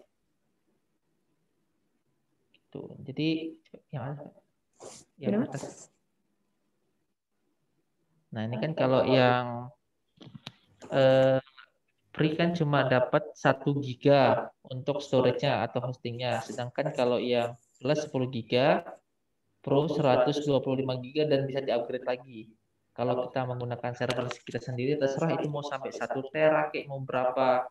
Gitu. Jadi yang atas. Nah, ini kan kalau yang free kan cuma dapat 1 giga untuk storage-nya atau hostingnya. Sedangkan kalau yang plus 10 giga, pro 125 giga dan bisa di-upgrade lagi. Kalau kita menggunakan server kita sendiri, terserah itu mau sampai 1 tera, kayak mau berapa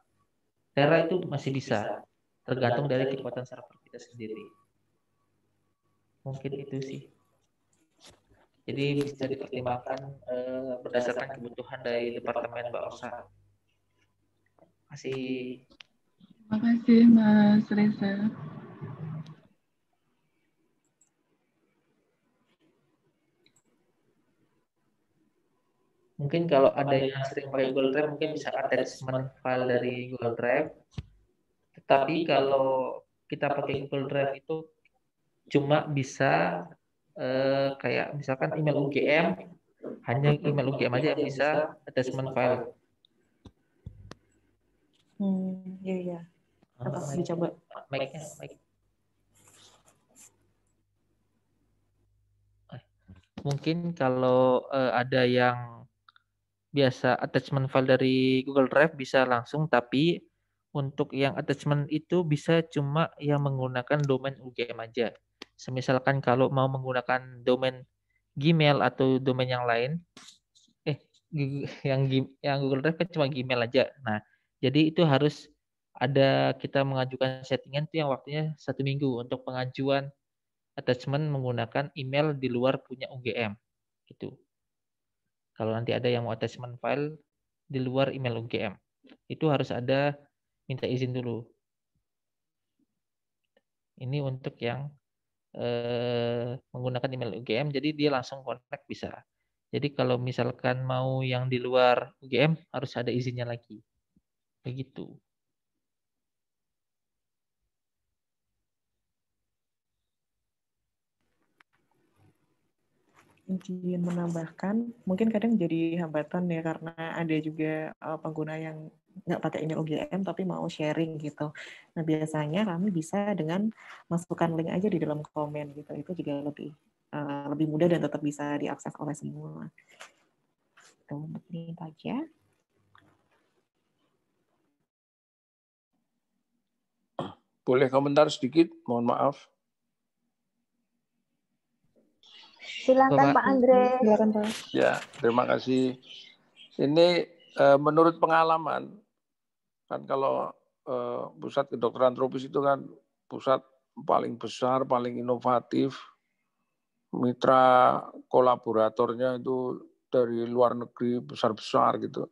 tera itu masih bisa. Tergantung dari kekuatan server kita sendiri. Mungkin itu sih. Jadi bisa dipertimbangkan berdasarkan kebutuhan dari Departemen Mbak Osa. Terima kasih Mas Reza. Mungkin kalau ada yang sering pakai Google Drive, mungkin bisa attachment file dari Google Drive. Tetapi kalau kita pakai Google Drive itu cuma bisa kayak misalkan email UGM, hanya email UGM aja yang bisa attachment file. Iya. Apa dicoba? Mic-nya. Mungkin kalau ada yang biasa attachment file dari Google Drive bisa langsung, tapi untuk yang attachment itu bisa cuma yang menggunakan domain UGM aja. Semisalkan kalau mau menggunakan domain Gmail atau domain yang lain, yang Google Drive kan cuma Gmail aja. Nah, jadi itu harus ada kita mengajukan settingan itu yang waktunya 1 minggu untuk pengajuan attachment menggunakan email di luar punya UGM gitu. Kalau nanti ada yang mau attachment file di luar email UGM, itu harus ada minta izin dulu. Ini untuk yang menggunakan email UGM, jadi dia langsung connect bisa. Jadi kalau misalkan mau yang di luar UGM harus ada izinnya lagi. Begitu. Izin menambahkan, mungkin kadang jadi hambatan ya karena ada juga pengguna yang nggak pakai email UGM tapi mau sharing gitu. Nah biasanya kami bisa dengan masukkan link aja di dalam komen gitu. Itu juga lebih mudah dan tetap bisa diakses oleh semua. Ini aja. Boleh komentar sedikit? Mohon maaf. Silakan Pak Andre. Silakan Pak. Ya, terima kasih. Ini menurut pengalaman, kan kalau pusat kedokteran tropis itu kan pusat paling besar, paling inovatif, mitra kolaboratornya itu dari luar negeri besar-besar gitu.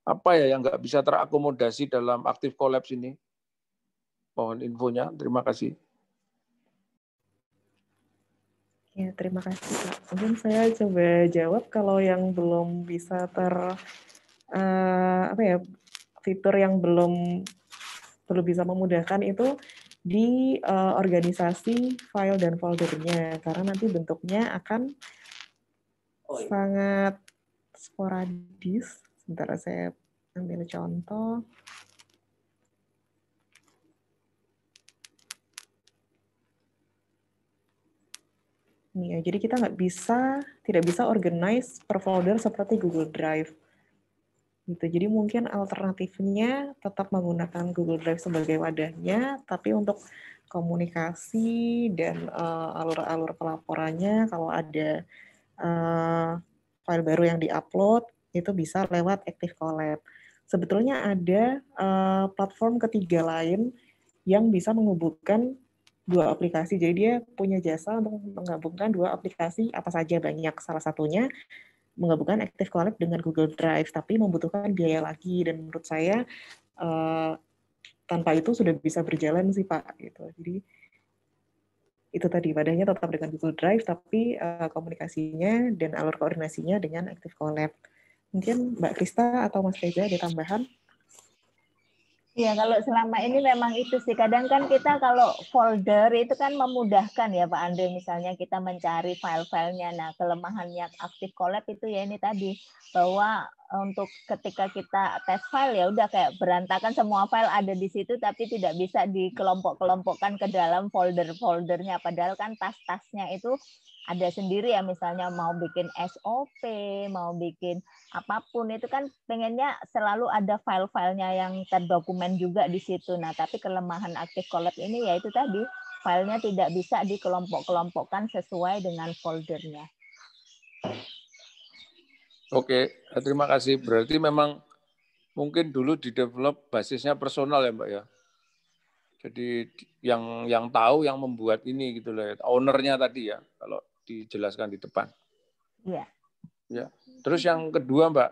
Apa ya yang nggak bisa terakomodasi dalam Active Collabs ini? Mohon infonya, terima kasih. Ya, terima kasih Pak. Mungkin saya coba jawab kalau yang belum bisa fitur yang belum bisa memudahkan itu di organisasi file dan foldernya, karena nanti bentuknya akan sangat sporadis. Sebentar saya ambil contoh. Nih ya, jadi kita tidak bisa organize per folder seperti Google Drive. Gitu. Jadi mungkin alternatifnya tetap menggunakan Google Drive sebagai wadahnya, tapi untuk komunikasi dan alur-alur pelaporannya, kalau ada file baru yang diupload, itu bisa lewat Active Collab. Sebetulnya ada platform ketiga lain yang bisa menghubungkan dua aplikasi. Jadi dia punya jasa untuk menggabungkan dua aplikasi apa saja, banyak. Salah satunya menggabungkan Active Collab dengan Google Drive, tapi membutuhkan biaya lagi. Dan menurut saya tanpa itu sudah bisa berjalan sih Pak. Gitu. Jadi itu tadi, wadahnya tetap dengan Google Drive, tapi komunikasinya dan alur koordinasinya dengan Active Collab. Mungkin Mbak Krista atau Mas Reza ada tambahan? Ya, kalau selama ini memang itu sih. Kadang kan kita kalau folder itu kan memudahkan ya Pak Andre. Misalnya kita mencari file-filenya. Nah, kelemahannya Active Collab itu ya ini tadi. Bahwa untuk ketika kita test file ya udah kayak berantakan, semua file ada di situ tapi tidak bisa dikelompok-kelompokkan ke dalam folder-foldernya. Padahal kan tas-tasnya itu ada sendiri ya, misalnya mau bikin SOP, mau bikin apapun itu kan pengennya selalu ada file-filenya yang terdokumen juga di situ. Nah, tapi kelemahan Active Collab ini ya itu tadi, filenya tidak bisa dikelompok-kelompokkan sesuai dengan foldernya. Oke, terima kasih. Berarti memang mungkin dulu di-develop basisnya personal ya Mbak ya. Jadi yang tahu, yang membuat ini gitu loh, ownernya tadi ya, kalau dijelaskan di depan. Iya. Ya. Terus yang kedua Mbak,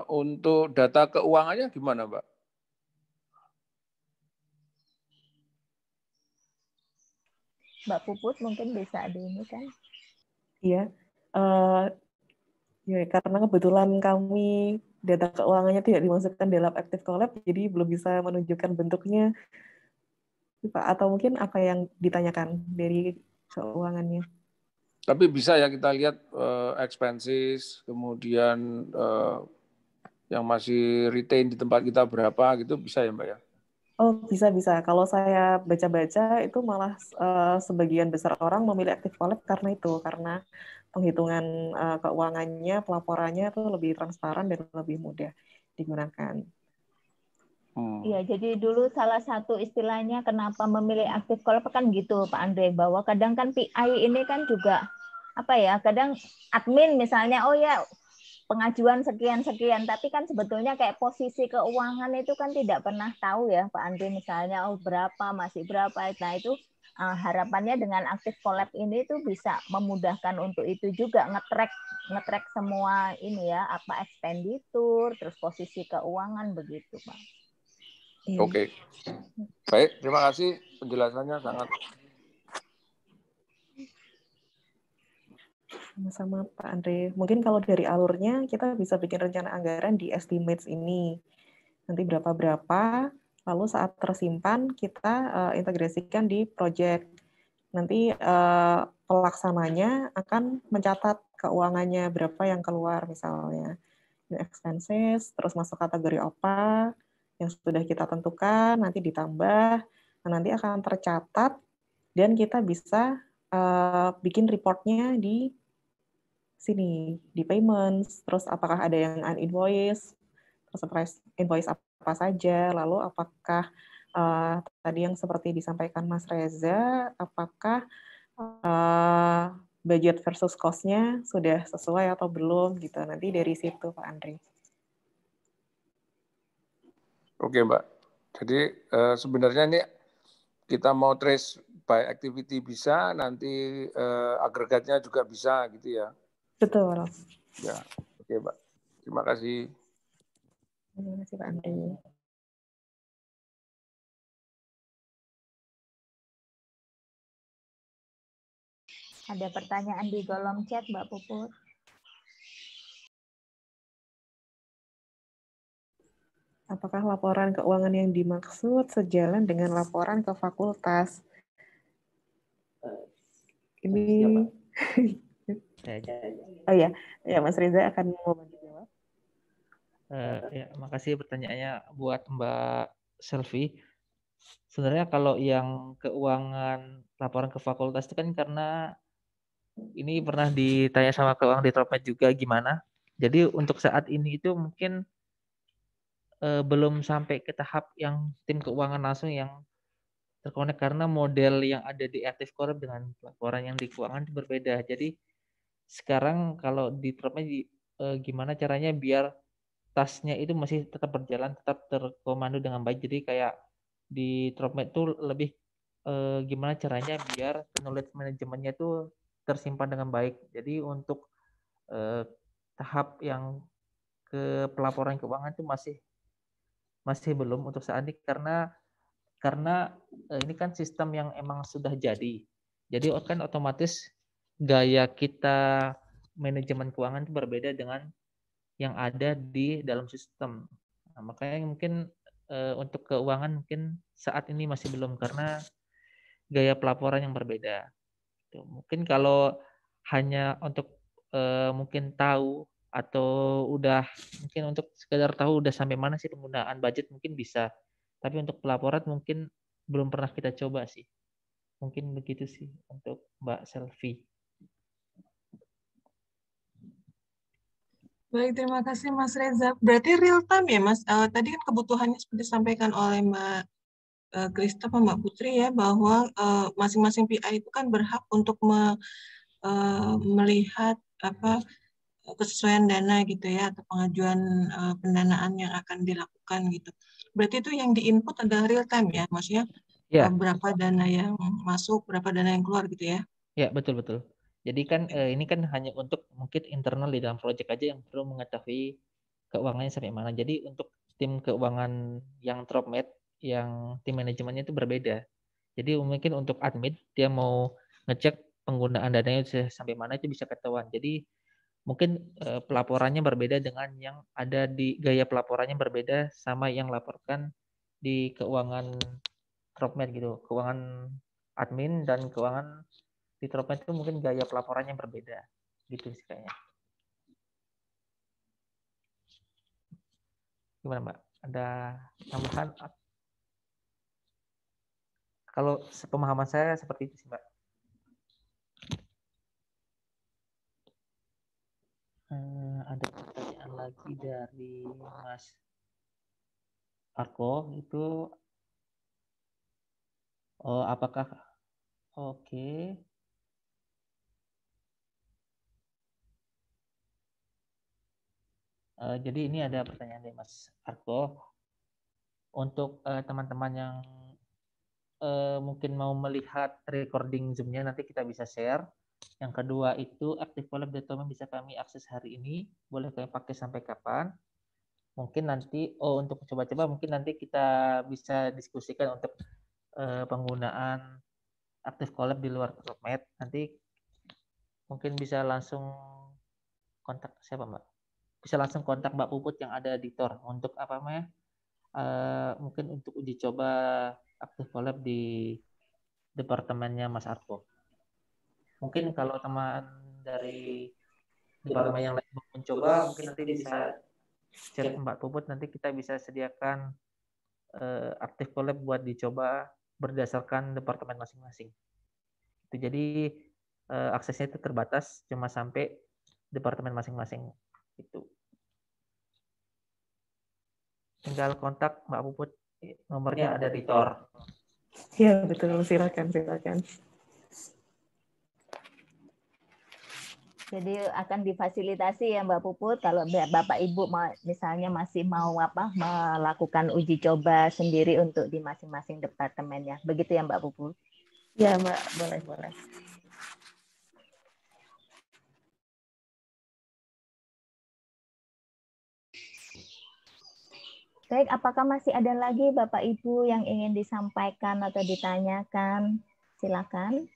untuk data keuangannya gimana Mbak? Mbak Puput mungkin bisa di ini kan? Iya. Ya, karena kebetulan kami data keuangannya tidak dimasukkan dalam Active Collab, jadi belum bisa menunjukkan bentuknya. Pak, atau mungkin apa yang ditanyakan dari keuangannya? Tapi bisa ya kita lihat expenses, kemudian yang masih retain di tempat kita berapa gitu, bisa ya Mbak ya? Oh, bisa. Kalau saya baca-baca itu malah sebagian besar orang memilih Active Collab karena penghitungan keuangannya, pelaporannya itu lebih transparan dan lebih mudah digunakan. Iya, jadi dulu salah satu istilahnya kenapa memilih Active Collab kan gitu Pak Andre, bahwa kadang kan PI ini kan juga apa ya, kadang admin misalnya, oh ya pengajuan sekian-sekian, tapi kan sebetulnya kayak posisi keuangan itu kan tidak pernah tahu ya Pak Andre, misalnya oh berapa, masih berapa. Nah itu harapannya dengan Active Collab ini tuh bisa memudahkan untuk itu juga, nge-track semua ini ya, apa expenditure, terus posisi keuangan begitu Pak. Oke. Baik, terima kasih penjelasannya sangat. Sama-sama Pak Andre. Mungkin kalau dari alurnya kita bisa bikin rencana anggaran di estimates ini. Nanti berapa-berapa, lalu saat tersimpan kita integrasikan di project. Nanti pelaksananya akan mencatat keuangannya berapa yang keluar misalnya. Expenses, terus masuk kategori apa yang sudah kita tentukan, nanti ditambah, nanti akan tercatat dan kita bisa bikin reportnya di sini, di payments, terus apakah ada yang uninvoice, terus invoice apa saja, lalu apakah tadi yang seperti disampaikan Mas Reza, apakah budget versus cost-nya sudah sesuai atau belum, gitu. Nanti dari situ Pak Andre. Oke Mbak, jadi sebenarnya ini kita mau trace by activity bisa, nanti agregatnya juga bisa gitu ya. Betul. Ya, oke Mbak. Terima kasih. Terima kasih Pak Andre. Ada pertanyaan di kolom chat Mbak Puput. Apakah laporan keuangan yang dimaksud sejalan dengan laporan ke fakultas? Ini oh ya, Mas Reza akan membantu jawab. Ya, makasih pertanyaannya buat Mbak Selvi. Sebenarnya kalau yang keuangan laporan ke fakultas itu kan karena ini pernah ditanya sama keuangan di Tropmed juga gimana. Jadi untuk saat ini itu mungkin belum sampai ke tahap yang tim keuangan langsung yang terkonek karena model yang ada di Active Corp dengan laporan yang di keuangan itu berbeda. Jadi sekarang kalau di Tropmed gimana caranya biar tasnya itu masih tetap berjalan, tetap terkomando dengan baik. Jadi kayak di Tropmed itu lebih gimana caranya biar knowledge manajemennya itu tersimpan dengan baik. Jadi untuk tahap yang ke pelaporan keuangan itu masih belum untuk saat ini karena ini kan sistem yang emang sudah jadi. Jadi kan otomatis gaya kita manajemen keuangan itu berbeda dengan yang ada di dalam sistem. Nah, makanya mungkin untuk keuangan mungkin saat ini masih belum karena gaya pelaporan yang berbeda. Mungkin kalau hanya untuk mungkin tahu atau udah mungkin untuk sekedar tahu udah sampai mana sih penggunaan budget mungkin bisa. Tapi untuk pelaporan mungkin belum pernah kita coba sih. Mungkin begitu sih untuk Mbak Selvi. Baik, terima kasih Mas Reza. Berarti real time ya Mas? Tadi kan kebutuhannya seperti disampaikan oleh Mbak Krista sama Mbak Putri ya, bahwa masing-masing PI itu kan berhak untuk melihat kesesuaian dana gitu ya, atau pengajuan pendanaan yang akan dilakukan gitu. Berarti itu yang di-input adalah real time ya, maksudnya berapa dana yang masuk, berapa dana yang keluar gitu ya? Ya, betul-betul. Jadi kan ini kan hanya untuk mungkin internal di dalam proyek aja yang perlu mengetahui keuangannya sampai mana. Jadi untuk tim keuangan yang Tropmed, yang tim manajemennya itu berbeda. Jadi mungkin untuk admin dia mau ngecek penggunaan dananya sampai mana itu bisa ketahuan. Jadi mungkin pelaporannya berbeda dengan yang ada di gaya pelaporannya berbeda sama yang laporkan di keuangan Tropmed gitu. Keuangan admin dan keuangan di Tropmed itu mungkin gaya pelaporannya berbeda gitu sih kayaknya. Gimana Mbak? Ada tambahan? Kalau sepemahaman saya seperti itu sih Mbak. Ada pertanyaan lagi dari Mas Arko itu apakah oke. Jadi ini ada pertanyaan dari Mas Arko untuk teman-teman yang mungkin mau melihat recording Zoom-nya nanti kita bisa share. Yang kedua itu Active Collab Data bisa kami akses hari ini, boleh kami pakai sampai kapan? Mungkin nanti untuk coba-coba mungkin nanti kita bisa diskusikan untuk penggunaan Active Collab di luar Tropmed. Nanti mungkin bisa langsung kontak siapa Mbak? Bisa langsung kontak Mbak Puput yang ada di TOR untuk apa namanya? Mungkin untuk uji coba Active Collab di departemennya Mas Arko. Mungkin kalau teman dari departemen yang lain mau mencoba, mungkin nanti bisa chat Mbak Puput, nanti kita bisa sediakan Active Collab buat dicoba berdasarkan departemen masing-masing. Jadi aksesnya itu terbatas, cuma sampai departemen masing-masing. Itu. Tinggal kontak Mbak Puput, nomornya ada di TOR. Iya betul, silakan. Jadi akan difasilitasi ya Mbak Puput kalau Bapak Ibu misalnya masih mau melakukan uji coba sendiri untuk di masing-masing departemennya. Begitu ya Mbak Puput? Ya Mbak, boleh. Baik, apakah masih ada lagi Bapak Ibu yang ingin disampaikan atau ditanyakan? Silakan.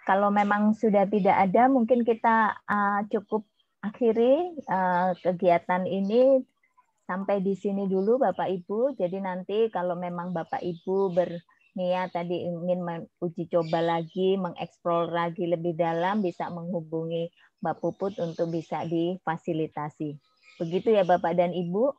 kalau memang sudah tidak ada, mungkin kita cukup akhiri kegiatan ini sampai di sini dulu Bapak Ibu. Jadi nanti kalau memang Bapak Ibu berniat tadi ingin uji coba lagi, mengeksplor lagi lebih dalam, bisa menghubungi Mbak Puput untuk bisa difasilitasi. Begitu ya Bapak dan Ibu.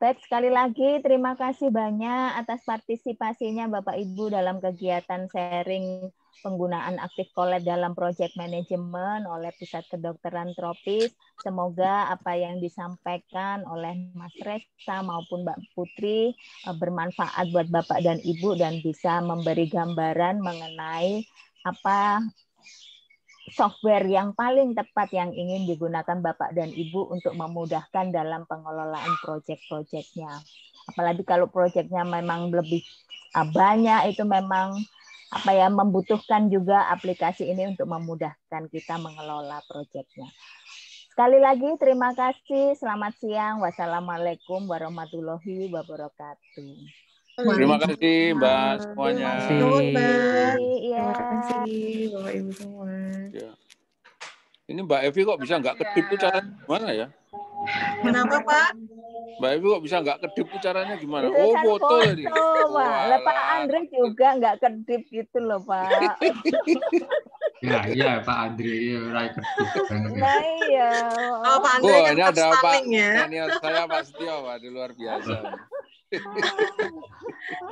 Baik, sekali lagi terima kasih banyak atas partisipasinya Bapak Ibu dalam kegiatan sharing penggunaan aktif collab dalam project management oleh Pusat Kedokteran Tropis. Semoga apa yang disampaikan oleh Mas Resa maupun Mbak Putri bermanfaat buat Bapak dan Ibu dan bisa memberi gambaran mengenai apa software yang paling tepat yang ingin digunakan Bapak dan Ibu untuk memudahkan dalam pengelolaan proyek-proyeknya. Apalagi kalau proyeknya memang lebih banyak, itu memang membutuhkan juga aplikasi ini untuk memudahkan kita mengelola proyeknya. Sekali lagi terima kasih. Selamat siang. Wassalamualaikum warahmatullahi wabarakatuh. Terima kasih Mbak semuanya. Terima kasih Bapak Ibu semua. Ya. Ini Mbak Evi kok bisa nggak kedip tuh caranya gimana ya? Kenapa Pak? Mbak Evi kok bisa nggak kedip tuh caranya gimana? Itu Oh kan foto tadi. Pak. Pak Andre juga nggak kedip gitu loh Pak. Ya iya Pak Andre, Rai kedip banget. Nah iya. Oh Pak Andre kan ini ada Pak ya. senior saya Pak Setio Pak, di luar biasa.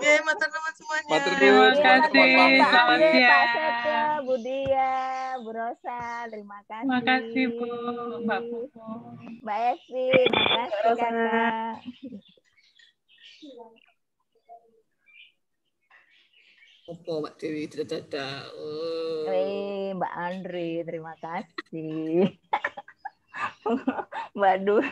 Ya, matur nuwun semuanya. Terima kasih. Selamat siang. Pak Setio, Bu Dia, Bu Rosa, terima kasih. Terima kasih Bu, Mbak Pupu. Mbak Evi, terima kasih Kakak. Opo Mbak Dewi dadah. Mbak Andri, terima kasih. Mbak Dwi.